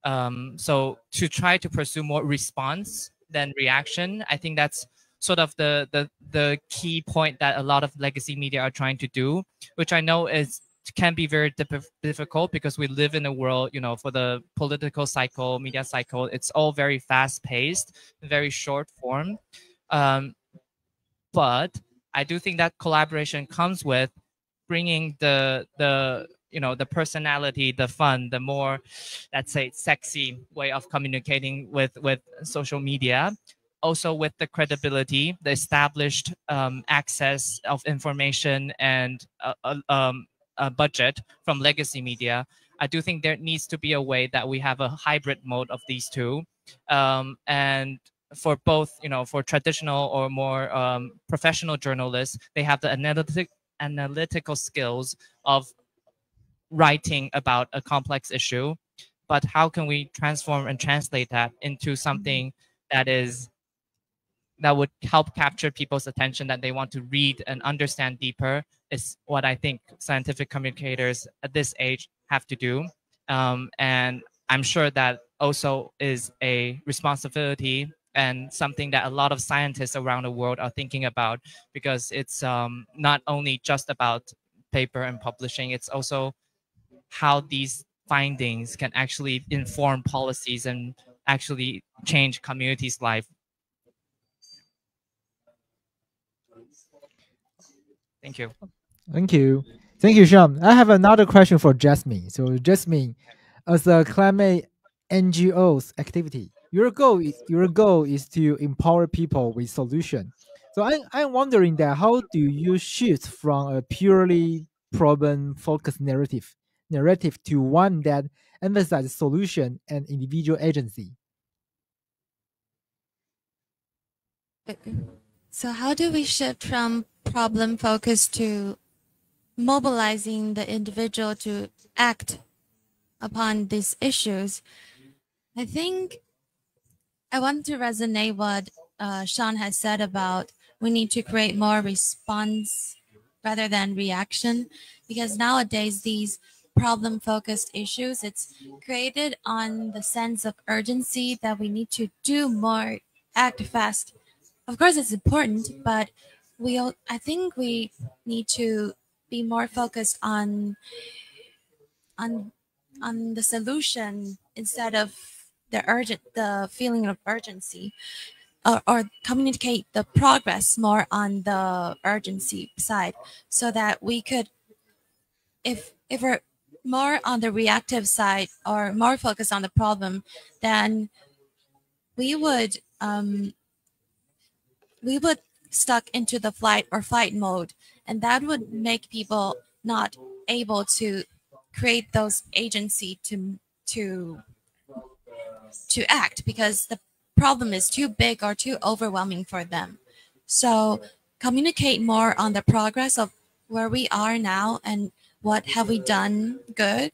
So to try to pursue more response than reaction, I think that's sort of the key point that a lot of legacy media are trying to do, which I know can be very difficult because we live in a world, for the political cycle, media cycle, it's all very fast paced, very short form. But I do think that collaboration comes with bringing the personality, the fun, the more, let's say, sexy way of communicating with social media, also with the credibility, the established access of information and a budget from legacy media. I do think there needs to be a way that we have a hybrid mode of these two, and for both, for traditional or more professional journalists, they have the analytical skills of writing about a complex issue, but how can we transform and translate that into something that would help capture people's attention, that they want to read and understand deeper, is what I think scientific communicators at this age have to do. And I'm sure that also is a responsibility and something that a lot of scientists around the world are thinking about, because it's not only just about paper and publishing, it's also how these findings can actually inform policies and actually change communities' life. Thank you. Thank you. Thank you, Sean. I have another question for Jasmine. So Jasmine, as a climate NGO's activity, your goal is to empower people with solution. So I'm wondering that how do you shift from a purely problem-focused narrative to one that emphasizes solution and individual agency? So how do we shift from problem focused to mobilizing the individual to act upon these issues? I think I want to resonate what Sean has said about we need to create more response rather than reaction, because nowadays these problem-focused issues, it's created on the sense of urgency that we need to do more, act fast. Of course, it's important, but I think we need to be more focused on the solution instead of the feeling of urgency, or communicate the progress more on the urgency side, so that we could, if we're more on the reactive side or more focused on the problem, then we would stuck into the flight or fight mode, and that would make people not able to create those agency to act, because the problem is too big or too overwhelming for them. So communicate more on the progress of where we are now and what have we done good,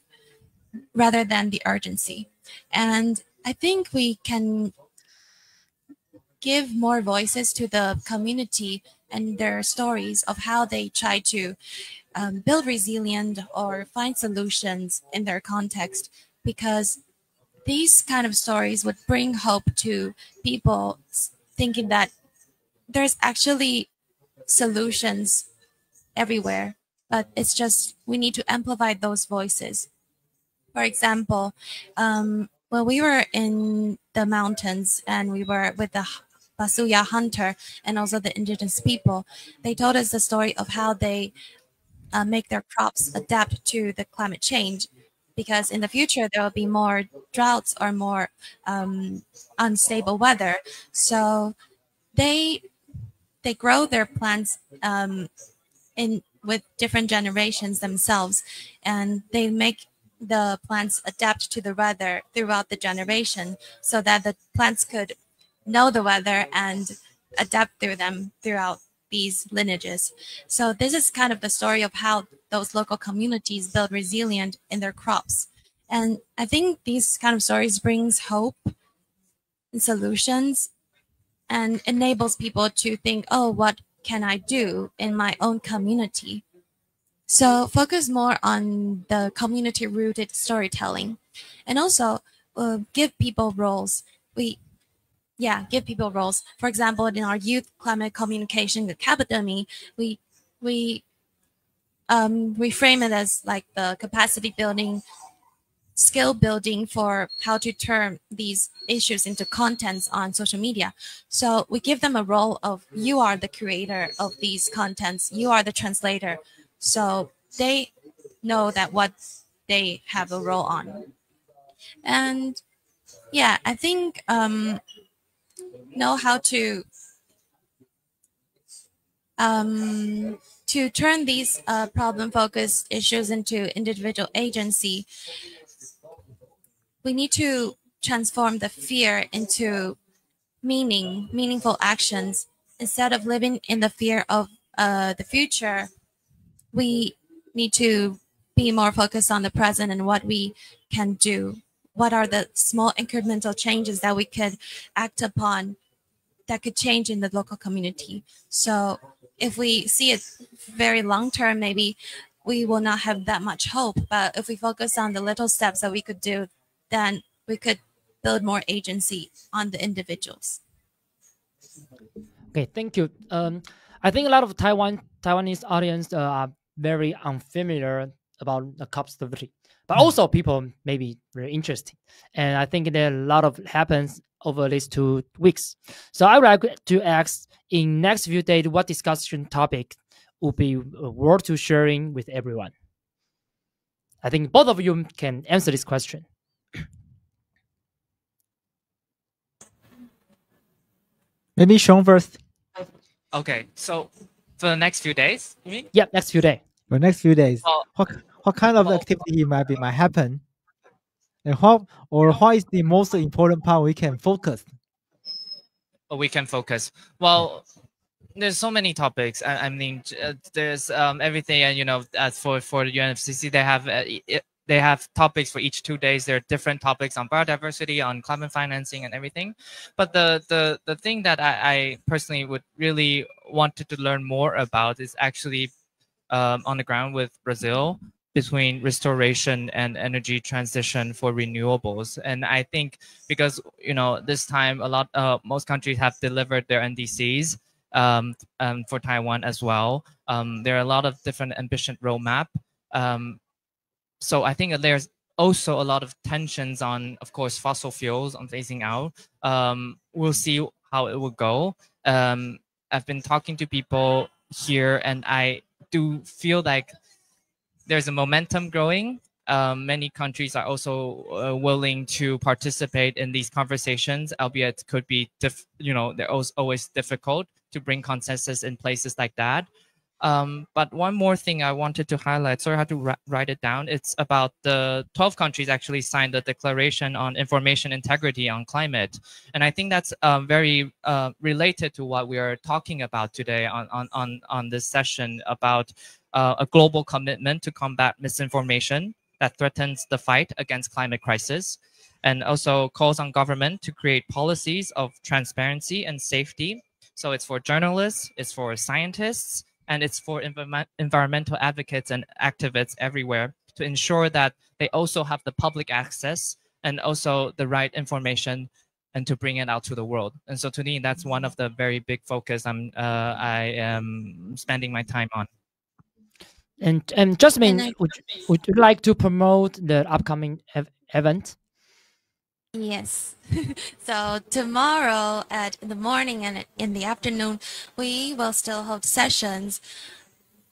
rather than the urgency. And I think we can give more voices to the community and their stories of how they try to build resilient or find solutions in their context, because these kind of stories would bring hope to people, thinking that there's actually solutions everywhere, but it's just we need to amplify those voices. For example, when we were in the mountains and we were with the Basuya hunter and also the indigenous people, they told us the story of how they make their crops adapt to the climate change, because in the future there will be more droughts or more unstable weather. So they grow their plants with different generations themselves, and they make the plants adapt to the weather throughout the generation, so that the plants could know the weather and adapt through them throughout these lineages. So this is kind of the story of how those local communities build resilience in their crops. And I think these kind of stories brings hope and solutions and enables people to think, oh, what can I do in my own community? So focus more on the community-rooted storytelling, and also give people roles. Give people roles. For example, in our Youth Climate Communication Academy, we frame it as like the capacity building, skill building for how to turn these issues into contents on social media. So we give them a role of, you are the creator of these contents, you are the translator. So they know that what they have a role on. And yeah, I think know how to turn these problem-focused issues into individual agency. We need to transform the fear into meaningful actions. Instead of living in the fear of the future, we need to be more focused on the present and what we can do. What are the small incremental changes that we could act upon that could change in the local community? So if we see it very long term, maybe we will not have that much hope. But if we focus on the little steps that we could do, then we could build more agency on the individuals. Okay, thank you. I think a lot of Taiwanese audience are very unfamiliar about the COP30, but also people may be very interested. And I think there are a lot of happens over these 2 weeks. So I would like to ask in next few days, what discussion topic would be worth to sharing with everyone? I think both of you can answer this question. Maybe Sean first. Okay, so for the next few days, you mean? Yeah, next few days. For next few days, Well, what kind of activity might happen, and what is the most important part we can focus? We can focus. Well, there's so many topics. I mean, there's everything, and you know, as for the UNFCCC, they have topics for each 2 days. There are different topics on biodiversity, on climate financing, and everything. But the thing that I personally would really wanted to learn more about is actually on the ground with Brazil, between restoration and energy transition for renewables. And I think because, you know, this time most countries have delivered their NDCs for Taiwan as well. There are a lot of different ambition roadmap. So I think there's also a lot of tensions on, of course, fossil fuels, on phasing out. We'll see how it will go. I've been talking to people here, and I do feel like there's a momentum growing. Many countries are also willing to participate in these conversations, albeit could be, they're always difficult to bring consensus in places like that. But one more thing I wanted to highlight, sorry I had to write it down. It's about the 12 countries actually signed the Declaration on Information Integrity on Climate. And I think that's very related to what we are talking about today on this session about a global commitment to combat misinformation that threatens the fight against climate crisis, and also calls on government to create policies of transparency and safety. So it's for journalists, it's for scientists, and it's for environmental advocates and activists everywhere to ensure that they also have the public access and also the right information and to bring it out to the world. And so to me, that's one of the very big focus I am spending my time on. And Jasmine, would you like to promote the upcoming event? Yes. So tomorrow in the morning and in the afternoon, we will still hold sessions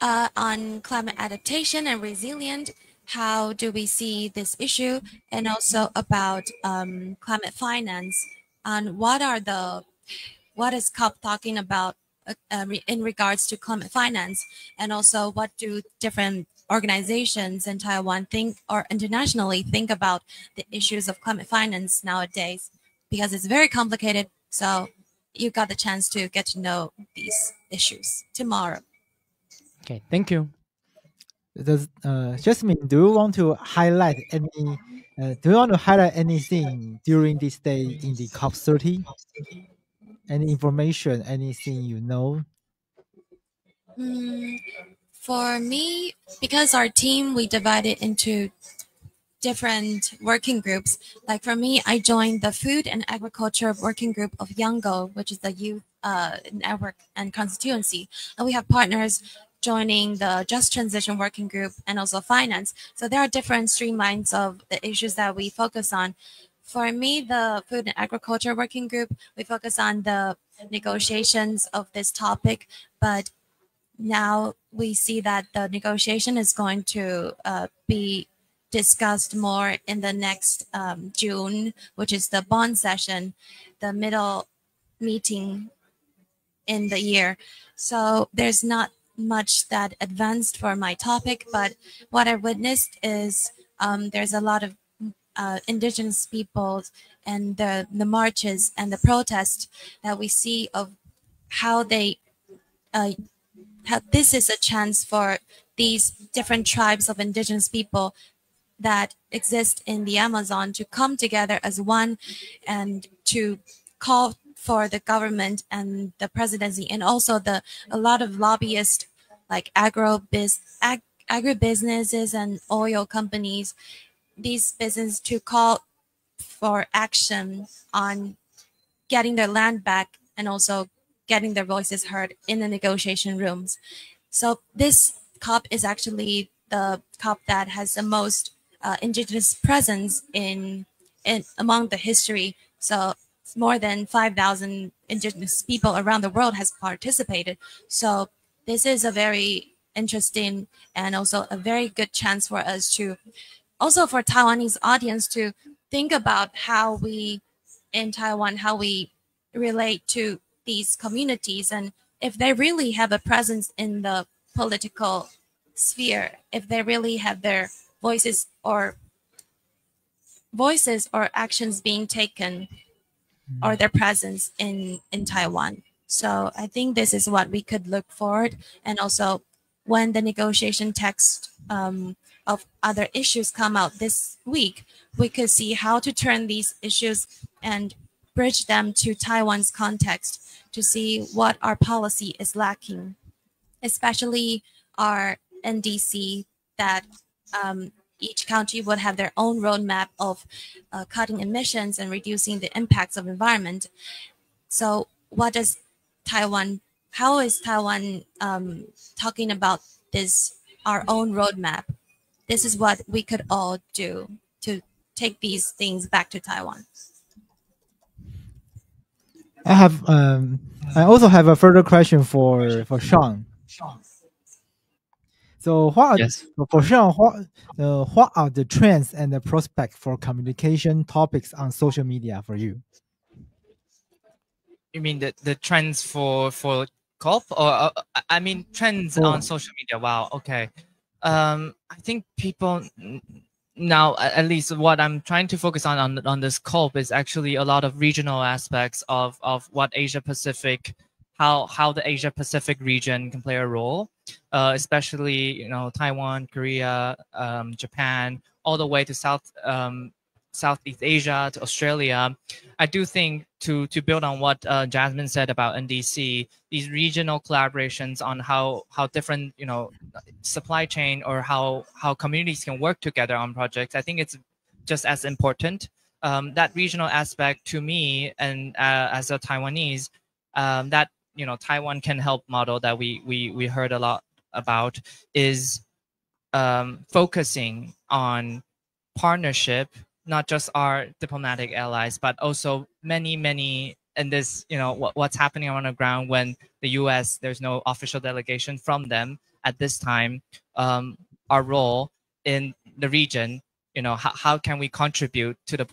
on climate adaptation and resilience. How do we see this issue? And also about climate finance, and what is COP talking about in regards to climate finance, and also what do different organizations in Taiwan think or internationally think about the issues of climate finance nowadays, because it's very complicated. So you got the chance to get to know these issues tomorrow. Okay, thank you. Jasmine, do you want to highlight anything during this day in the COP30? Any information, anything you know? For me, because our team, we divided into different working groups. Like for me, I joined the Food and Agriculture Working Group of Youngo, which is the youth network and constituency. And we have partners joining the Just Transition Working Group and also finance. So there are different streamlines of the issues that we focus on. For me, the Food and Agriculture Working Group, we focus on the negotiations of this topic, but now we see that the negotiation is going to be discussed more in the next June, which is the bond session, the middle meeting in the year. So there's not much that advanced for my topic, but what I witnessed is there's a lot of indigenous peoples and the marches and the protests that we see of how they how this is a chance for these different tribes of indigenous people that exist in the Amazon to come together as one and to call for the government and the presidency, and also a lot of lobbyists like agribusinesses and oil companies, these businesses to call for action on getting their land back and also getting their voices heard in the negotiation rooms. So this COP is actually the COP that has the most indigenous presence in among the history. So more than 5,000 indigenous people around the world has participated. So this is a very interesting and also a very good chance for us to, also for Taiwanese audience to think about how we in Taiwan, how we relate to these communities, and if they really have a presence in the political sphere, if they really have their voices or actions being taken, or their presence in Taiwan. So I think this is what we could look forward. And also when the negotiation text of other issues come out this week, we could see how to turn these issues and bridge them to Taiwan's context to see what our policy is lacking, especially our NDC, that each country would have their own roadmap of cutting emissions and reducing the impacts of environment. So what does Taiwan, how is Taiwan talking about this, our own roadmap? This is what we could all do to take these things back to Taiwan. I also have a further question for Sean. So for Sean, what are the trends and the prospects for communication topics on social media for you? You mean the trends for COP, or I mean trends on social media? Wow. Okay. I think people now, at least what I'm trying to focus on this COP is actually a lot of regional aspects of what Asia Pacific, how the Asia Pacific region can play a role, especially Taiwan, Korea, Japan, all the way to Southeast Asia, to Australia. I do think to build on what Jasmine said about NDC, these regional collaborations on how different supply chain or how communities can work together on projects, I think it's just as important. That regional aspect to me, and as a Taiwanese, that Taiwan can help model that we heard a lot about is focusing on partnership, not just our diplomatic allies, but also many, and this, what's happening on the ground when the US, there's no official delegation from them at this time. Our role in the region, how can we contribute to the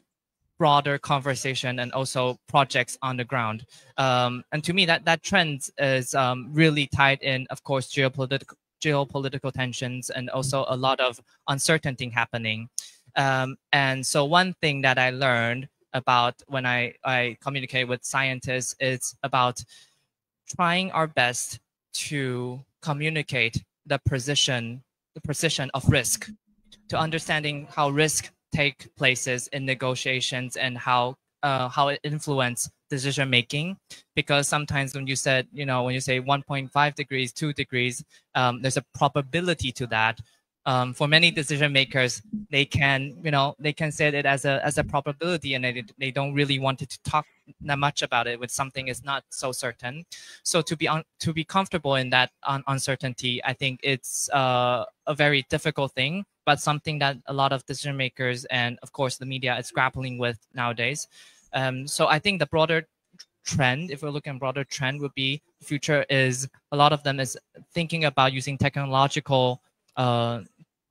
broader conversation and also projects on the ground? And to me, that trend is really tied in, of course, geopolitical tensions and also a lot of uncertainty happening. And so one thing that I learned about when I communicate with scientists is about trying our best to communicate the precision of risk, to understanding how risk take places in negotiations and how it influences decision making. Because sometimes when you say 1.5 degrees, 2 degrees, there's a probability to that. For many decision makers, they can say it as a probability, and they don't really want to talk that much about it with something is not so certain. So to be comfortable in that uncertainty, I think it's a very difficult thing, but something that a lot of decision makers and of course the media is grappling with nowadays. So I think the broader trend, if we're looking at broader trend, would be the future is a lot of them is thinking about using technological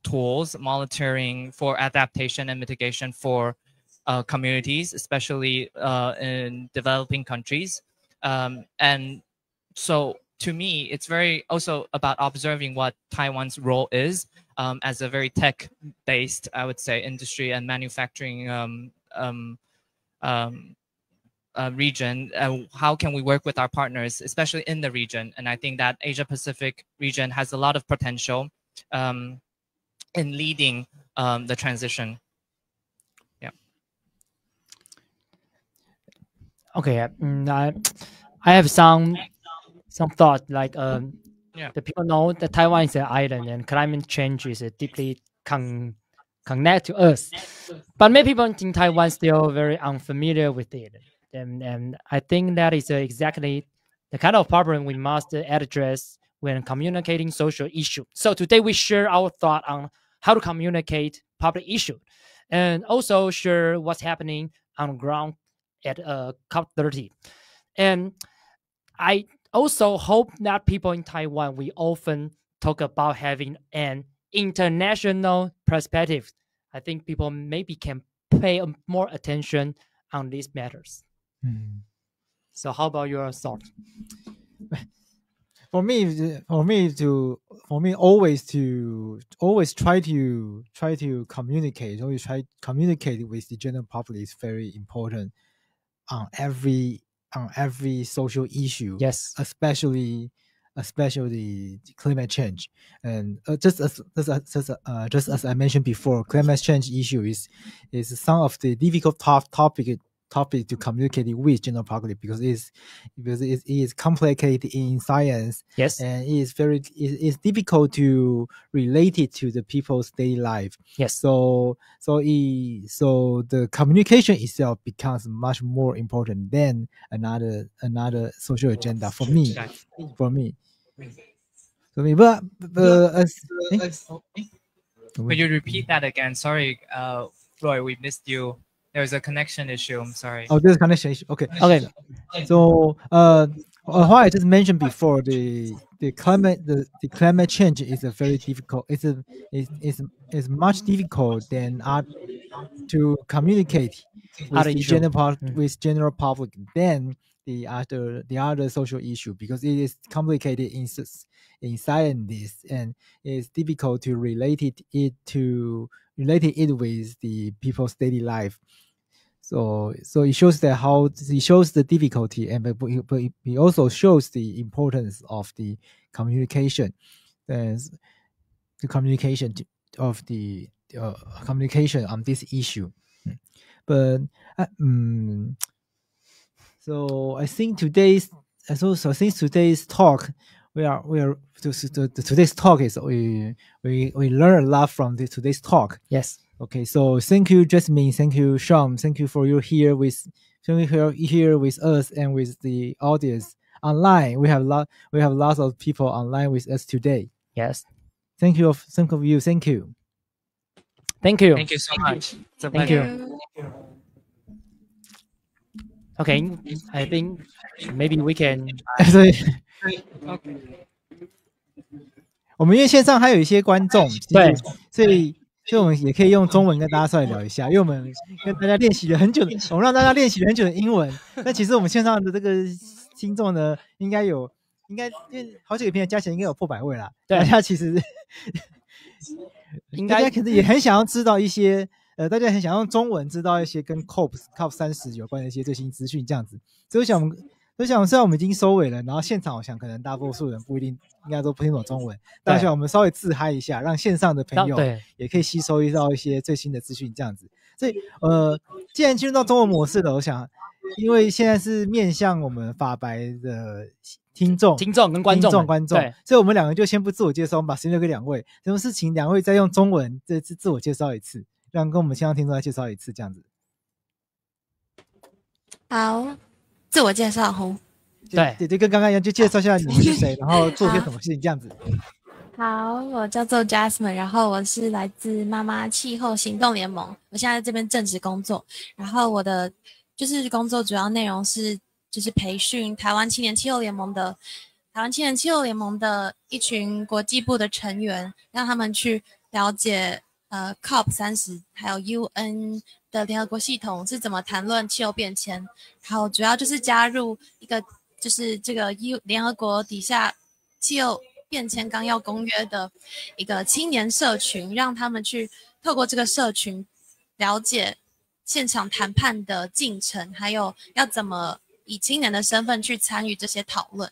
tools, monitoring for adaptation and mitigation for communities, especially in developing countries. And so to me, it's very also about observing what Taiwan's role is as a very tech-based, I would say, industry and manufacturing region. How can we work with our partners, especially in the region? And I think that Asia Pacific region has a lot of potential. in leading the transition. Yeah. Okay, I have some thought like the people know that Taiwan is an island and climate change is deeply connect to us, but many people in Taiwan still very unfamiliar with it, and I think that is exactly the kind of problem we must address when communicating social issues. So today we share our thought on how to communicate public issue, and also share what's happening on the ground at COP30. And I also hope that people in Taiwan, we often talk about having an international perspective. I think people maybe can pay more attention on these matters. So how about your thought? For me, always try to communicate. Always try communicate with the general public is very important on every social issue. Yes, especially climate change. And just as I mentioned before, climate change issue is some of the difficult topic to communicate with general public because it is complicated in science. Yes, and it's difficult to relate it to the people's daily life. Yes, so the communication itself becomes much more important than another social agenda for me. But Could you repeat that again? Sorry, Roy, we missed you. There was a connection issue. I'm sorry. Oh, there's a connection issue. Okay. So, what I just mentioned before, the climate change is a very difficult. It's much difficult than to communicate with the general public than the other social issue because it is complicated in science and it's difficult to relate it with the people's daily life. So it shows the difficulty, but it also shows the importance of the communication, the communication on this issue. But so I think today's talk. Today's talk is we learn a lot from today's talk. Yes. Okay. So thank you, Jasmine. Thank you, Sean. Thank you for your here with us and with the audience online. We have lots of people online with us today. Yes. Thank you. Thank you. Thank you. Thank you. Thank you so much. It's a Thank pleasure. you. Okay, I think maybe we can. 我们因为线上还有一些观众，对，所以我们也可以用中文跟大家稍微聊一下，因为我们跟大家练习了很久，我们让大家练习了很久的英文。但其实我们线上的这个听众呢，应该因为好几个平台加起来应该有破100位啦。对，大家其实大家可能也很想要知道一些。大家很想用中文知道一些跟 COP30 有关的一些最新资讯，这样子。所以我想，虽然我们已经收尾了，然后现场我想可能大多数人不一定应该都不听懂中文，但是我们稍微自嗨一下，让线上的朋友也可以吸收到一些最新的资讯，这样子。所以既然进入到中文模式了，我想，因为现在是面向我们法白的听众跟观众，所以我们两个就先不自我介绍，我们把时间留给两位，什么事情两位再用中文这次自我介绍一次。让跟我们线上听众再介绍一次，这样子。好，自我介绍吼。对，就跟刚刚一样，就介绍一下你是谁，然后做些什么事情，这样子。好，我叫做 Jasmine， 然后我是来自妈妈气候行动联盟，我现在在这边正职工作，然后我的就是工作主要内容是就是培训台湾青年气候联盟的一群国际部的成员，让他们去了解。COP30 还有 UN 的联合国系统是怎么谈论气候变迁，然后主要就是加入一个就是这个联合国底下气候变迁纲要公约的一个青年社群，让他们去透过这个社群了解现场谈判的进程，还有要怎么以青年的身份去参与这些讨论。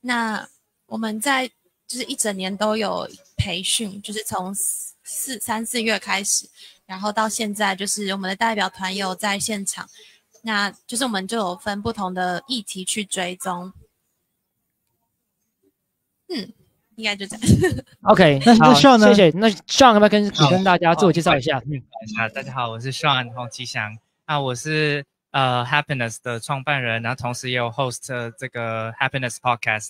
那我们在就是一整年都有培训，就是从3、4月开始，然后到现在就是我们的代表团有在现场，那就是我们就有分不同的议题去追踪。应该就这样。OK， 那 Sean 呢？谢谢。那 Sean 要不要跟大家自我介绍一下？大家好，我是 Sean 洪其祥。那我是Happiness 的创办人，然后同时也有 host 这个 Happiness Podcast。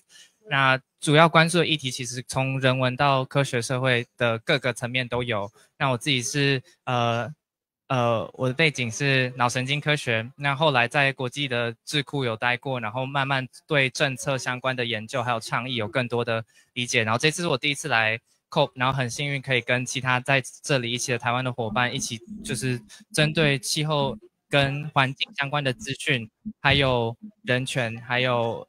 那主要关注的议题其实从人文到科学社会的各个层面都有。那我自己是我的背景是脑神经科学，那后来在国际的智库有待过，然后慢慢对政策相关的研究还有倡议有更多的理解。然后这次是我第一次来 COP， 然后很幸运可以跟其他在这里一起的台湾的伙伴一起，就是针对气候跟环境相关的资讯，还有人权，还有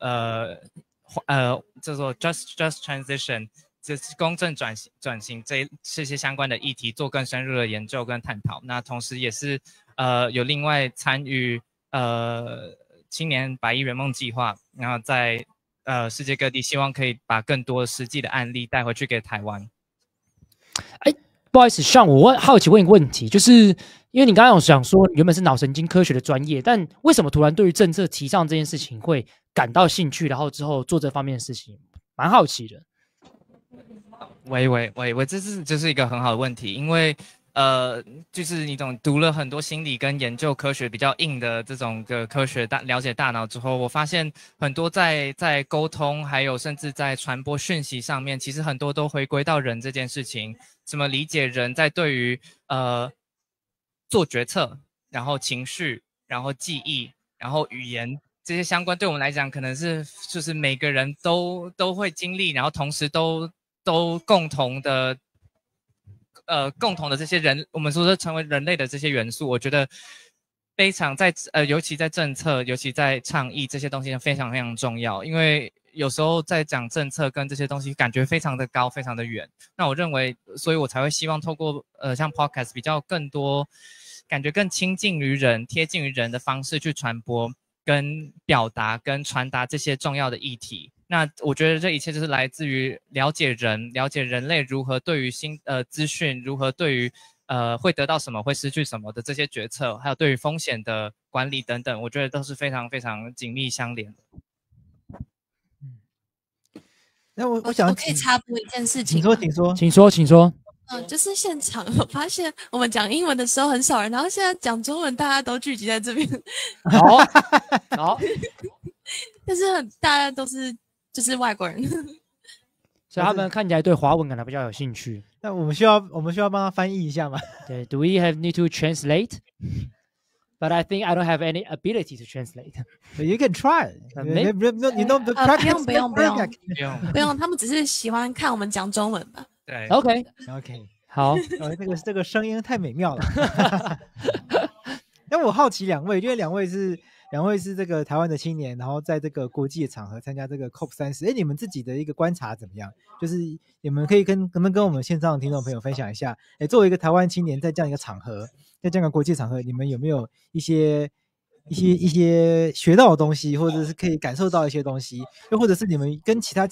叫做 just transition。就是公正转型这些相关的议题做更深入的研究跟探讨。那同时也是有另外参与青年100亿圆梦计划，然后在世界各地希望可以把更多实际的案例带回去给台湾。不好意思，像我好奇问一个问题，就是因为你刚刚有想说原本是脑神经科学的专业，但为什么突然对于政策提倡这件事情会感到兴趣，然后之后做这方面的事情，蛮好奇的。这是一个很好的问题，因为就是你读了很多心理跟研究科学比较硬的这种个科学了解大脑之后，我发现很多在沟通还有甚至在传播讯息上面，其实很多都回归到人这件事情，怎么理解人在对于做决策，然后情绪，然后记忆，然后语言。这些相关对我们来讲，可能是就是每个人都会经历，然后同时都共同的这些人，我们说的成为人类的这些元素，我觉得非常尤其在政策，尤其在倡议这些东西非常非常重要，因为有时候在讲政策跟这些东西感觉非常的高，非常的远。那我认为，所以我才会希望透过像 podcast 比较更多感觉更亲近于人、贴近于人的方式去传播。跟表达跟传达这些重要的议题，那我觉得这一切就是来自于了解人类如何对于资讯，如何对于会得到什么，会失去什么的这些决策，还有对于风险的管理等等，我觉得都是非常非常紧密相连的。那我想我可以插播一件事情，请说。就是现场我发现我们讲英文的时候很少人，然后现在讲中文大家都聚集在这边。好，但是大家都是就是外国人，所以他们看起来对华文可能比较有興趣。那我们需要帮他翻译一下吗？对 ，Do we need to translate? But I think I don't have any ability to translate. You can try. You know the practice. 不用，他们只是喜欢看我们讲中文吧。对 ，OK， 好，这个声音太美妙了。但我好奇两位，因为两位是这个台湾的青年，然后在这个国际的场合参加这个 COP30，你们自己的一个观察怎么样？就是你们可以跟我们线上的听众朋友分享一下，作为一个台湾青年，在这样一个场合，在这样一个国际场合，你们有没有一些学到的东西，或者是可以感受到一些东西，又或者是你们跟其他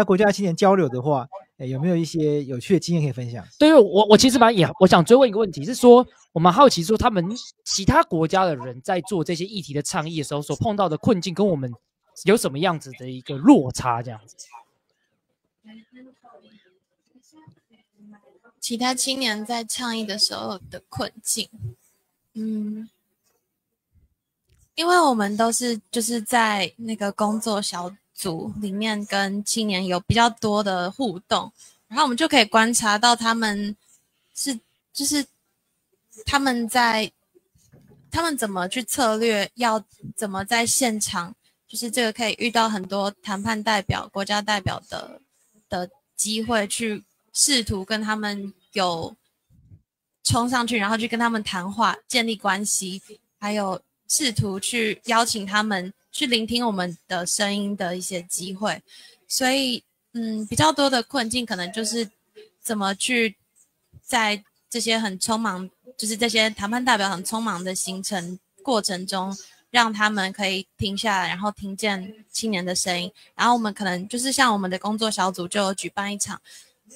国家的青年交流的话，有没有一些有趣的经验可以分享？对，我其实我想追问一个问题，是说我们好奇说他们其他国家的人在做这些议题的倡议的时候所碰到的困境，跟我们有什么样子的一个落差？这样子。其他青年在倡议的时候的困境，因为我们都是就是在那个工作小组里面跟青年有比较多的互动，然后我们就可以观察到他们就是他们怎么去策略，要怎么在现场，就是这个可以遇到很多谈判代表、国家代表的机会，去试图跟他们有冲上去，然后去跟他们谈话，建立关系，还有试图去邀请他们去聆听我们的声音的一些机会。所以比较多的困境可能就是怎么去在这些很匆忙，就是这些谈判代表很匆忙的行程过程中，让他们可以停下来，然后听见青年的声音。然后我们可能就是像我们的工作小组就有举办一场，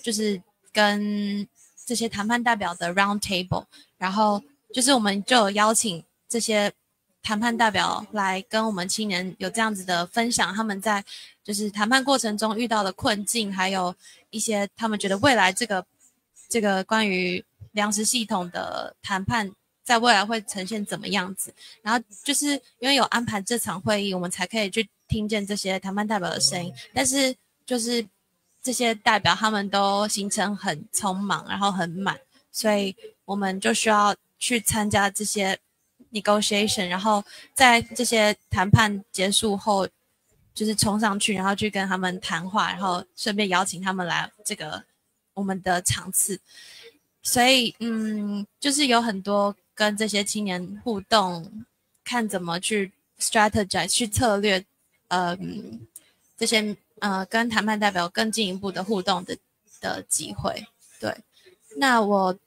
就是跟这些谈判代表的 round table， 然后就是我们就有邀请这些谈判代表来跟我们青年有这样子的分享，他们在就是谈判过程中遇到的困境，还有一些他们觉得未来这个关于粮食系统的谈判在未来会呈现怎么样子。然后就是因为有安排这场会议，我们才可以去听见这些谈判代表的声音，但是就是这些代表他们都行程很匆忙，然后很满，所以我们就需要去参加这些negotiation， 然后在这些谈判结束后就是冲上去，然后去跟他们谈话，然后顺便邀请他们来这个我们的场次。所以就是有很多跟这些青年互动，看怎么去 strategize 去策略这些跟谈判代表更进一步的互动的机会。对，那我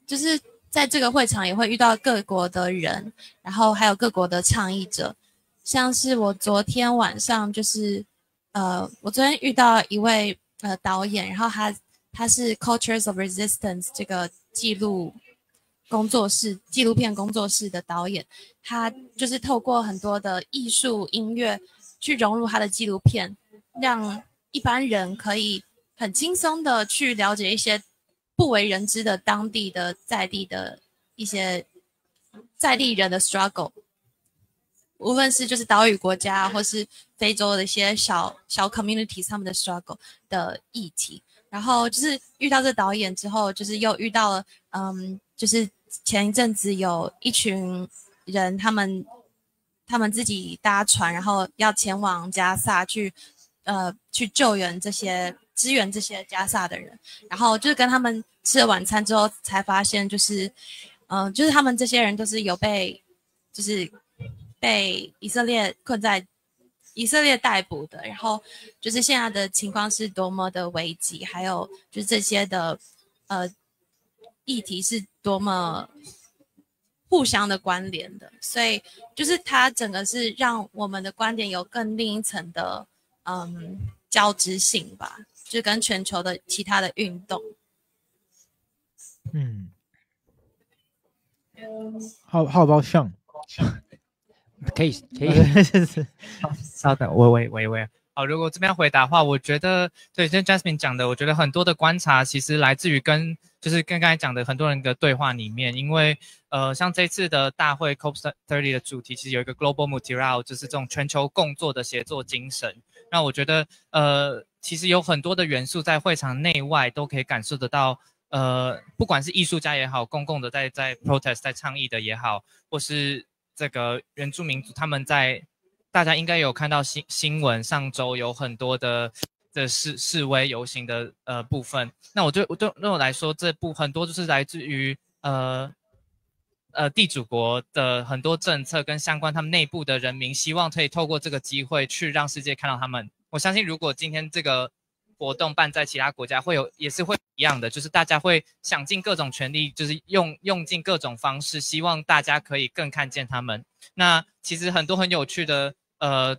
就是在这个会场也会遇到各国的人，然后还有各国的倡议者。像是我昨天晚上就是我昨天遇到一位导演，然后他是 Cultures of Resistance 这个纪录片工作室的导演，他就是透过很多的艺术音乐去融入他的纪录片，让一般人可以很轻松的去了解一些不为人知的当地的在地的一些在地人的 struggle， 无论是就是岛屿国家或是非洲的一些小 community 他们的 struggle 的议题。然后就是遇到这导演之后，就是又遇到了就是前一阵子有一群人他们自己搭船，然后要前往加萨去救援支援这些加萨的人，然后就是跟他们吃了晚餐之后才发现，就是他们这些人都是有被以色列困在以色列逮捕的，然后就是现在的情况是多么的危急，还有就是这些的议题是多么互相的关联的，所以就是它整个是让我们的观点有更另一层的交织性吧，就是跟全球的其他的运动。How about Sean？ 可以稍等，喂。好，如果这边回答的话，我觉得对，像 Jasmine 讲的，我觉得很多的观察其实来自于跟刚才讲的很多人的对话里面，因为像这次的大会 COP30 的主题其实有一个 Global Multilateral， 就是这种全球共作的协作精神。那我觉得其实有很多的元素在会场内外都可以感受得到，不管是艺术家也好，公共的在 protest 在倡议的也好，或是这个原住民族他们大家应该有看到新闻，上周有很多的示威游行的部分。那对我来说，很多就是来自于地主国的很多政策跟相关他们内部的人民，希望可以透过这个机会去让世界看到他们。我相信如果今天这个活动办在其他国家也是会一样的，就是大家会想尽各种权利，就是用尽各种方式，希望大家可以更看见他们。那其实很多很有趣的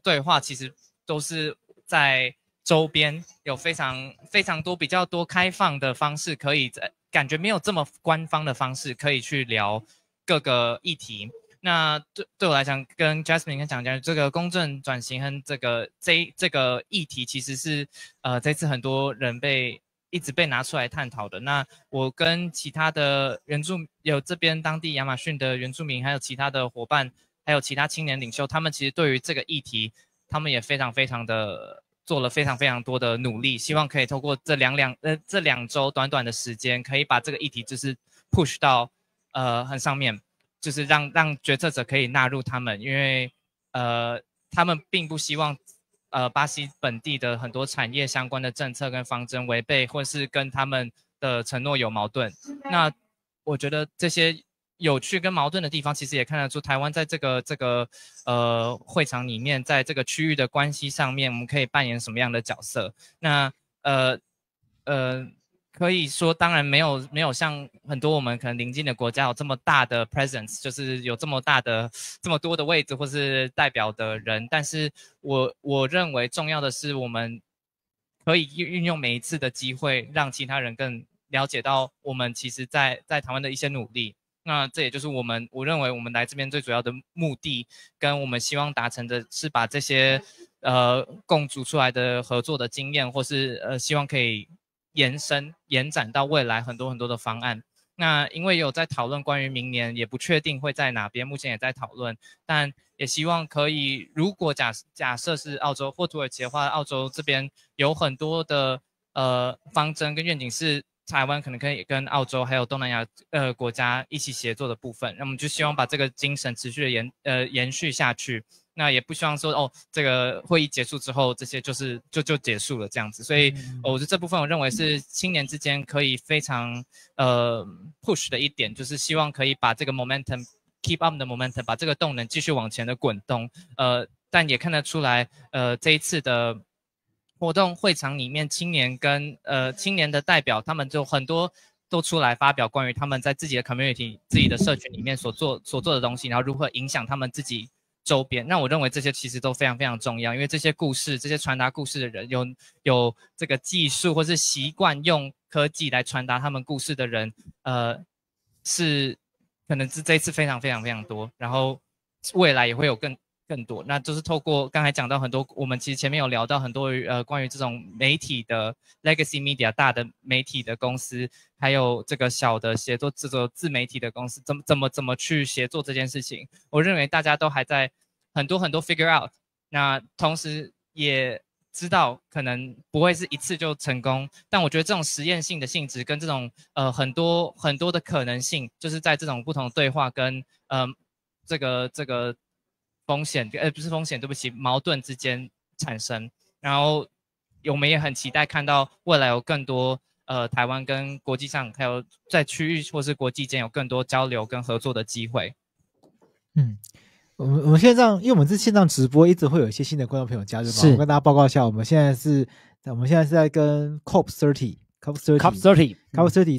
对话，其实都是在周边有非常非常多比较多开放的方式，可以感觉没有这么官方的方式可以去聊各个议题。那对我来讲，跟 Jasmine 讲这个公正转型和这个议题，其实是这次很多人一直被拿出来探讨的。那我跟其他的有这边当地亚马逊的原住民，还有其他的伙伴，还有其他青年领袖，他们其实对于这个议题，他们也非常非常的做了非常非常多的努力，希望可以透过这两周短短的时间，可以把这个议题就是 push 到很上面。就是让决策者可以纳入他们，因为他们并不希望巴西本地的很多产业相关的政策跟方针违背，或是跟他们的承诺有矛盾。那我觉得这些有趣跟矛盾的地方，其实也看得出台湾在这个会场里面，在这个区域的关系上面，我们可以扮演什么样的角色。那可以说，当然没有像很多我们可能邻近的国家有这么大的 presence， 就是有这么多的位置或是代表的人。但是我认为重要的是，我们可以运用每一次的机会，让其他人更了解到我们其实在台湾的一些努力。那这也就是我认为我们来这边最主要的目的，跟我们希望达成的是把这些共组出来的合作的经验，或是希望可以延展到未来很多的方案。那因为有在讨论关于明年，也不确定会在哪边，目前也在讨论，但也希望可以，如果假设是澳洲或土耳其的话，澳洲这边有很多的方针跟愿景是台湾可能可以跟澳洲还有东南亚国家一起协作的部分，那我们就希望把这个精神持续的延续下去。那也不希望说这个会议结束之后这些就结束了这样子。所以我这部分我认为是青年之间可以非常push 的一点，就是希望可以把这个 momentum keep up 的 momentum， 把这个动能继续往前的滚动。但也看得出来这一次的活动会场里面，青年的代表他们就很多都出来发表关于他们在自己的 community 自己的社群里面所做的东西，然后如何影响他们自己周边。那我认为这些其实都非常非常重要，因为这些传达故事的人，有这个技术或是习惯用科技来传达他们故事的人，是可能是这一次非常非常非常多，然后未来也会有更多。那就是透过刚才讲到很多，我们其实前面有聊到很多关于这种媒体的 legacy media 大的媒体的公司，还有这个小的协作这种自媒体的公司怎么去协作这件事情。我认为大家都还在很多 figure out， 那同时也知道可能不会是一次就成功，但我觉得这种实验性的性质跟这种很多的可能性，就是在这种不同的对话跟这个风险不是风险，对不起，矛盾之间产生。然后我们也很期待看到未来有更多台湾跟国际上还有在区域或是国际间有更多交流跟合作的机会。我们线上，因为我们是线上直播，一直会有一些新的观众朋友加入嘛。我跟大家报告一下，我们现在是在跟 COP30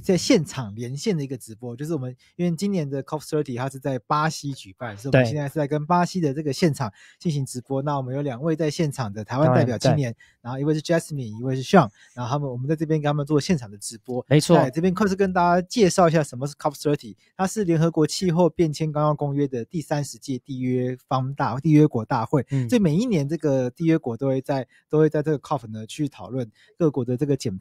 在现场连线的一个直播，就是我们因为今年的 COP30 它是在巴西举办，所以我们现在是在跟巴西的这个现场进行直播。那我们有2位在现场的台湾代表青年，然后一位是 Jasmine， 一位是 Sean， 然后我们在这边跟他们做现场的直播。没错，这边快速跟大家介绍一下什么是 COP30， 它是联合国气候变迁纲要公约的第30届缔约国大会。所以每一年这个缔约国都会在这个 COP 呢去讨论各国的这个减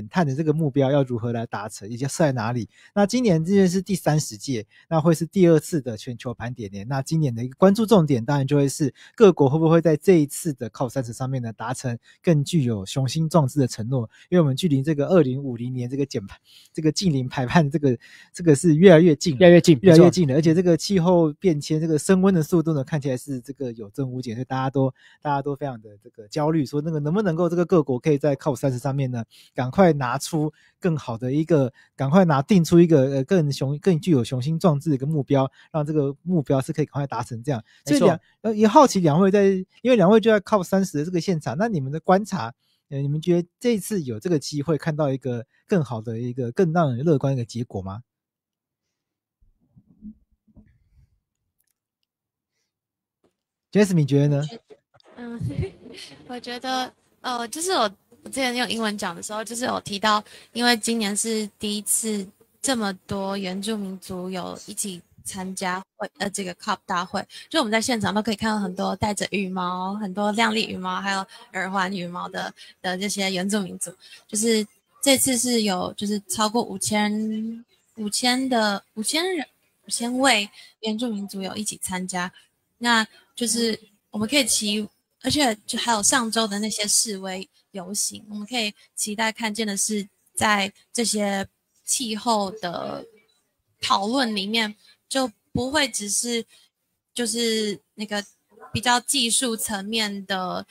碳的这个目标要如何来达成，以及设在哪里。那今年这件是第30届，那会是第2次的全球盘点年。那今年的一个关注重点当然就会是各国会不会在这一次的 COP30 上面呢达成更具有雄心壮志的承诺。因为我们距离这个2050年这个近零排碳这个是越来越近了，而且这个气候变迁这个升温的速度呢看起来是这个有增无减，所以大家都非常的这个焦虑，说那个能不能够这个各国可以在 COP30 上面呢赶快拿出更好的一个，定出一个更具有雄心壮志的一个目标，让这个目标是可以赶快达成这样。所以也好奇2位因为2位就在 COP30 的这个现场，那你们的观察，你们觉得这一次有这个机会看到一个更好的一个更让人乐观的一个结果吗？Jasmine 觉得呢？我觉得就是我之前用英文讲的时候，就是有提到，因为今年是第一次这么多原住民族有一起参加这个 COP 大会，就我们在现场都可以看到很多戴着羽毛、很多亮丽羽毛还有耳环羽毛的这些原住民族，就是这次是有就是超过5000位原住民族有一起参加，那就是我们可以而且就还有上周的那些示威游行，我们可以期待看见的是，在这些气候的讨论里面，就不会只是就是那个比较技术层面的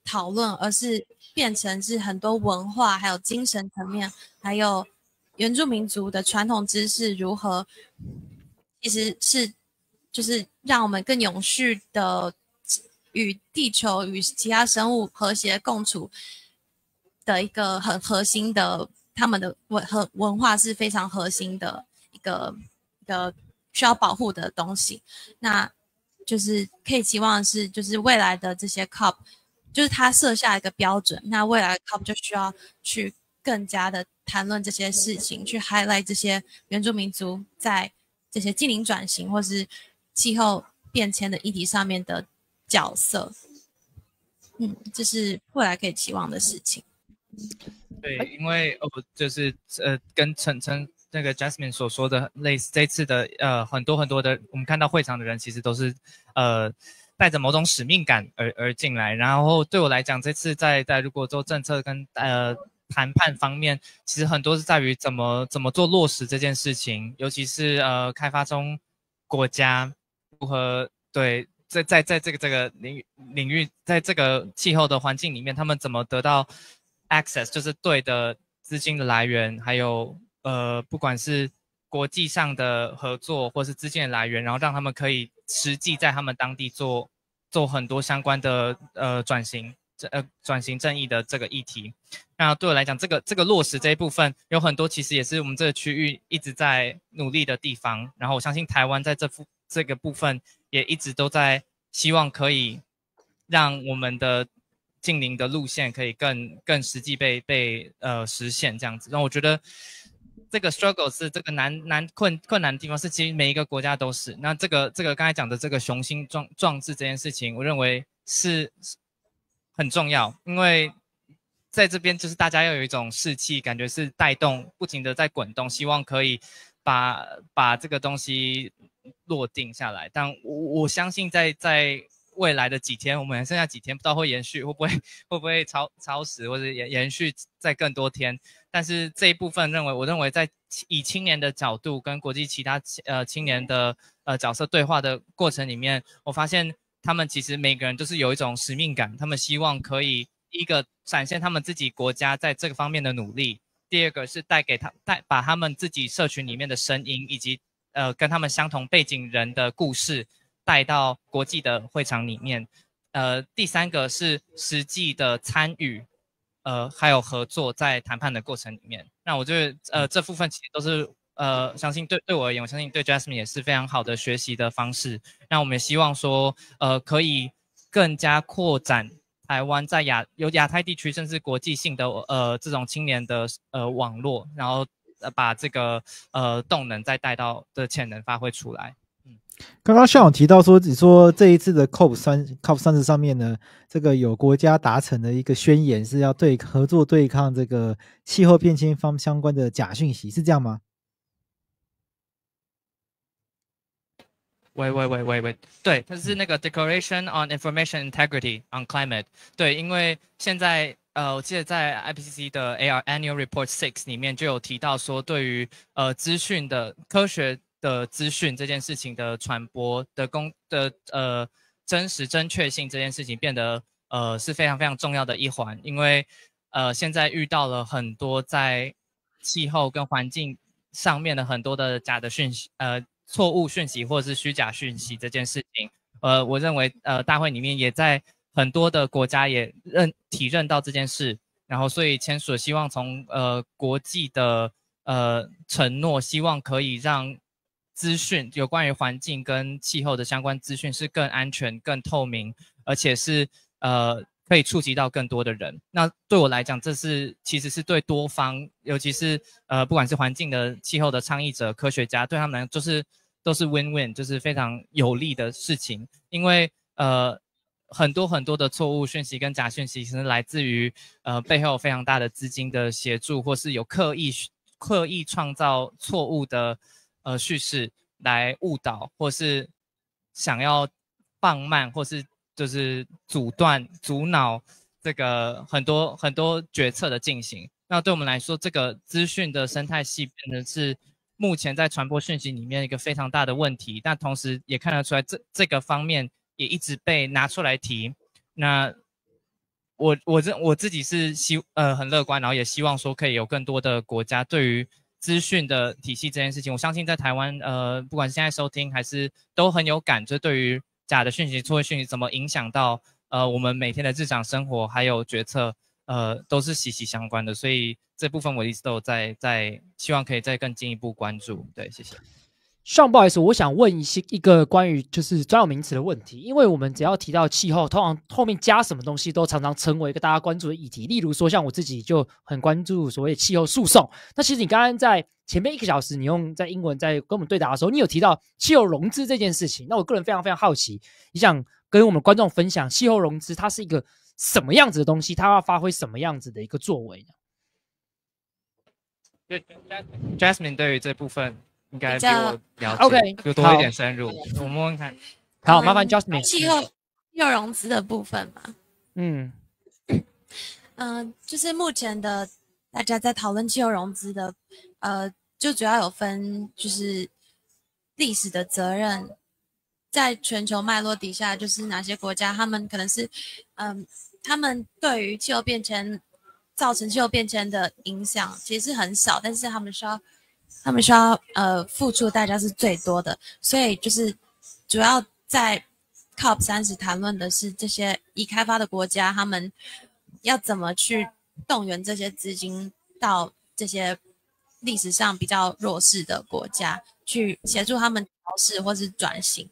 讨论，而是变成是很多文化还有精神层面，还有原住民族的传统知识如何，其实是就是让我们更永续的与地球与其他生物和谐共处的一个很核心的他们的文化是非常核心的一个需要保护的东西。那就是可以期望的是，就是未来的这些 COP， 就是它设下一个标准，那未来的 COP 就需要去更加的谈论这些事情，去 highlight 这些原住民族在这些近邻转型或是气候变迁的议题上面的角色。这是未来可以期望的事情。对，因为就是跟那个 Jasmine 所说的类似，这次的很多的，我们看到会场的人其实都是带着某种使命感而进来。然后对我来讲，这次在如果做政策跟谈判方面，其实很多是在于怎么做落实这件事情，尤其是开发中国家如何对在这个领域，在这个气候的环境里面，他们怎么得到 access， 就是对的资金的来源，还有不管是国际上的合作或是资金的来源，然后让他们可以实际在他们当地做很多相关的转型正义的这个议题。那对我来讲，这个落实这一部分有很多其实也是我们这个区域一直在努力的地方。然后我相信台湾在这个部分也一直都在希望可以让我们的近邻的路线可以更实际被实现这样子。然后我觉得这个 struggle 是这个困难的地方，是其实每一个国家都是。那这个刚才讲的这个雄心壮志这件事情，我认为是很重要，因为在这边就是大家要有一种士气，感觉是带动不停的在滚动，希望可以把这个东西落定下来。但我相信在未来的几天，我们剩下几天不知道会延续，会不会超时，或者延续在更多天。但是这一部分我认为在以青年的角度跟国际其他青年的角色对话的过程里面，我发现他们其实每个人都是有一种使命感，他们希望可以第一个展现他们自己国家在这个方面的努力，第二个是把他们自己社群里面的声音以及跟他们相同背景人的故事带到国际的会场里面，第三个是实际的参与，还有合作在谈判的过程里面。那我觉得这部分其实都是相信对我而言，我相信对 Jasmine 也是非常好的学习的方式。那我们也希望说可以更加扩展台湾在亚太地区甚至国际性的这种青年的网络，然后把这个动能再带到的潜能发挥出来。刚刚校长提到说，你说这一次的 COP30上面呢，这个有国家达成的一个宣言，是要合作对抗这个气候变迁方相关的假讯息，是这样吗？喂，对，它是那个 Declaration on Information Integrity on Climate。对，因为现在我记得在 IPCC 的 Annual Report 6里面就有提到说，对于资讯的科学的资讯这件事情的传播的真实正确性这件事情变得是非常非常重要的一环。因为现在遇到了很多在气候跟环境上面的很多的假的讯息，错误讯息或者是虚假讯息这件事情，我认为大会里面也在很多的国家也体认到这件事，然后所以签署希望从国际的承诺，希望可以让资讯有关于环境跟气候的相关资讯是更安全、更透明，而且是可以触及到更多的人。那对我来讲，这其实是对多方，尤其是不管是环境的、气候的倡议者、科学家，对他们来讲都是 win-win， 就是非常有利的事情。因为很多的错误讯息跟假讯息，其实来自于背后有非常大的资金的协助，或是有刻意创造错误的叙事来误导，或是想要放慢，或是就是阻挠这个很多决策的进行。那对我们来说，这个资讯的生态系变成是目前在传播讯息里面一个非常大的问题，但同时也看得出来这个方面也一直被拿出来提。那我自己是很乐观，然后也希望说可以有更多的国家对于资讯的体系这件事情，我相信在台湾不管是现在收听还是都很有感，就对于假的讯息、错误讯息怎么影响到我们每天的日常生活还有决策，都是息息相关的，所以这部分我一直都有在希望可以再更进一步关注。对，谢谢。Sean， 不好意思，我想问一个关于就是专有名词的问题，因为我们只要提到气候，通常后面加什么东西都常常成为一个大家关注的议题。例如说，像我自己就很关注所谓气候诉讼。那其实你刚刚在前面1个小时，你用在英文在跟我们对答的时候，你有提到气候融资这件事情。那我个人非常非常好奇，你想跟我们观众分享气候融资它是一个什么样子的东西，它要发挥什么样子的一个作为呢？Jasmine 对于这部分应该比我了解 OK， 有多一点深入。我们问看。好，麻烦 Jasmine。气候融资的部分嘛。就是目前的大家在讨论气候融资的，就主要有分就是历史的责任，在全球脉络底下，就是哪些国家他们可能是，他们对于气候变迁造成气候变迁的影响其实是很少，但是他们需要付出的代价是最多的，所以就是主要在 COP30 谈论的是这些已开发的国家，他们要怎么去动员这些资金到这些历史上比较弱势的国家，去协助他们调试或是转型。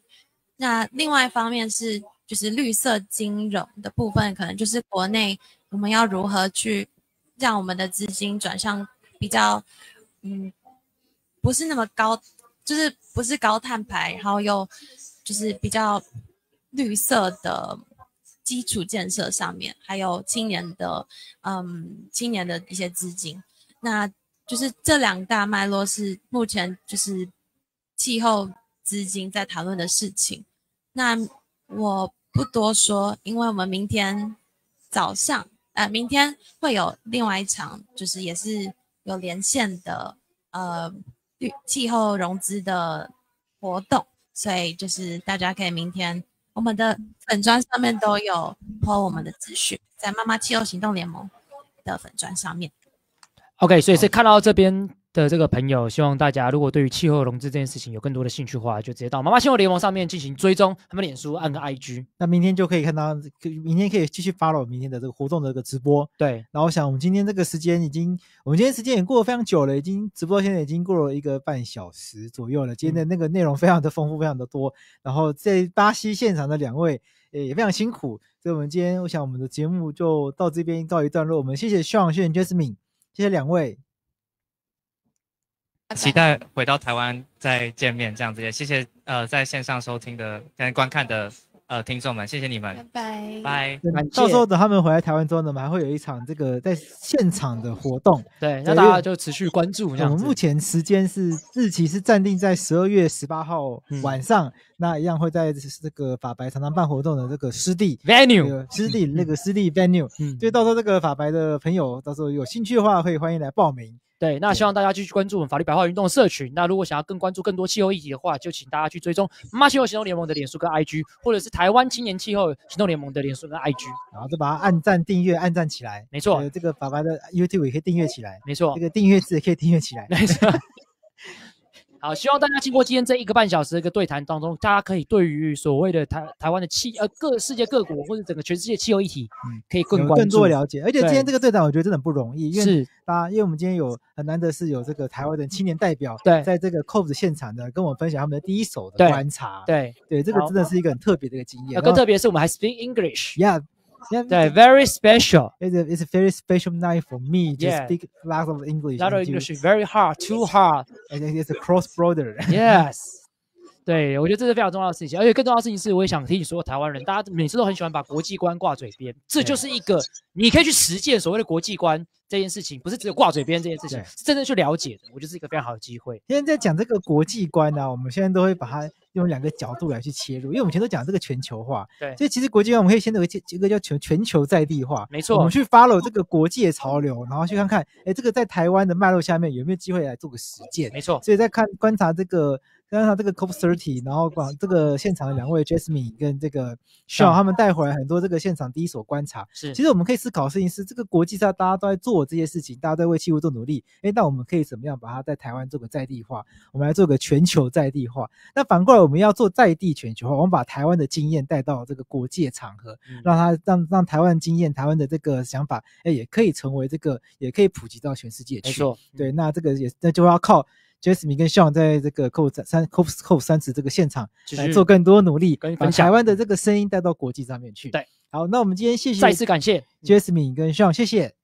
那另外一方面是就是绿色金融的部分，可能就是国内我们要如何去让我们的资金转向比较不是那么高，就是不是高碳排，然后又就是比较绿色的基础建设上面，还有青年的一些资金。那就是这2大脉络是目前就是气候资金在讨论的事情。那我不多说，因为我们明天早上明天会有另外一场，就是也是有连线的气候融资的活动，所以就是大家可以明天我们的粉专上面都有 po 我们的资讯，在妈妈气候行动联盟的粉专上面。OK， 所以是看到这边的这个朋友，希望大家如果对于气候融资这件事情有更多的兴趣的话，就直接到妈妈气候联盟上面进行追踪，他们脸书按个 IG， 那明天就可以看到，明天可以继续 follow 明天的这个活动的这个直播。对，然后我想我们今天这个时间我们今天时间也过得非常久了，已经直播到现在已经过了1个半小时左右了。今天的那个内容非常的丰富，非常的多。然后在巴西现场的2位也非常辛苦，所以我们今天我想我们的节目就到这边告一段落。我们谢谢 Sean， 谢谢 Jasmine， 谢谢2位。期待回到台湾再见面，这样子也谢谢在线上收听的跟观看的听众们，谢谢你们，拜拜。到时候等他们回来台湾之后呢，我们还会有一场这个在现场的活动，对，那大家就持续关注。我们目前日期是暂定在12月18号晚上，那一样会在这个法白常常办活动的这个湿地 venue， 湿地 venue， 所以到时候这个法白的朋友，到时候有兴趣的话，可以欢迎来报名。对，那希望大家继续关注我们法律白话运动的社群。那如果想要更关注更多气候议题的话，就请大家去追踪妈妈气候行动联盟的脸书跟 IG， 或者是台湾青年气候行动联盟的脸书跟 IG， 然后就把它按赞订阅按赞起来。没错，这个法白的 YouTube 也可以订阅起来。没错，这个订阅制也可以订阅起来。没错。好，希望大家经过今天这1个半小时的一个对谈当中，大家可以对于所谓的台湾的世界各国或者整个全世界气候议题，可以更多了解。而且今天这个对谈我觉得真的很不容易，因为我们今天很难得是有这个台湾的青年代表，在这个 COP 现场的跟我们分享他们的第一手的观察。对，这个真的是一个很特别的一个经验。更特别是我们还 speak English。Yeah。对 ，very special. It's a very special night for me to speak a lot of English. A lot of English is very hard, too hard. And it's a cross border. Yes. 对，我觉得这是非常重要的事情，而且更重要的事情是，我也想提醒所有台湾人，大家每次都很喜欢把国际观挂嘴边，这就是一个你可以去实践所谓的国际观这件事情，不是只有挂嘴边这件事情，是真正去了解的。我觉得是一个非常好的机会。现在在讲这个国际观呢，我们现在都会把它用2个角度来去切入，因为我们以前都讲这个全球化，对，所以其实国际观我们可以先有一个叫全球在地化，没错，我们去 follow 这个国际的潮流，然后去看看，这个在台湾的脉络下面有没有机会来做个实践，没错。所以在观察这个加上这个 COP30， 然后把这个现场的2位 Jasmine 跟这个 Sean 他们带回来很多这个现场第一手观察。其实我们可以思考的事情是，这个国际上大家都在做这些事情，大家都在为气候做努力，那我们可以怎么样把它在台湾做个在地化，我们来做个全球在地化。那反过来我们要做在地全球化，我们把台湾的经验带到这个国际场合，让台湾经验、台湾的这个想法，也可以成为这个，也可以普及到全世界去。没错，对，那这个那就要靠 Jasmine 跟 Sean 在这个 COP30 这个现场来做更多努力，把台湾的这个声音带到国际上面去。对，好，那我们今天谢谢，再次感谢 Jasmine 跟 Sean， 谢谢。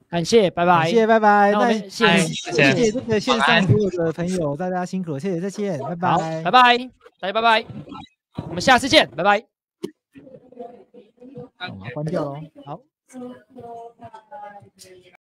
感谢，拜拜。感谢，拜拜。那谢谢这个线上所有的朋友，大家辛苦了，谢谢，再见，拜拜。好，拜拜，大家拜拜，我们下次见，拜拜。关掉喽，好。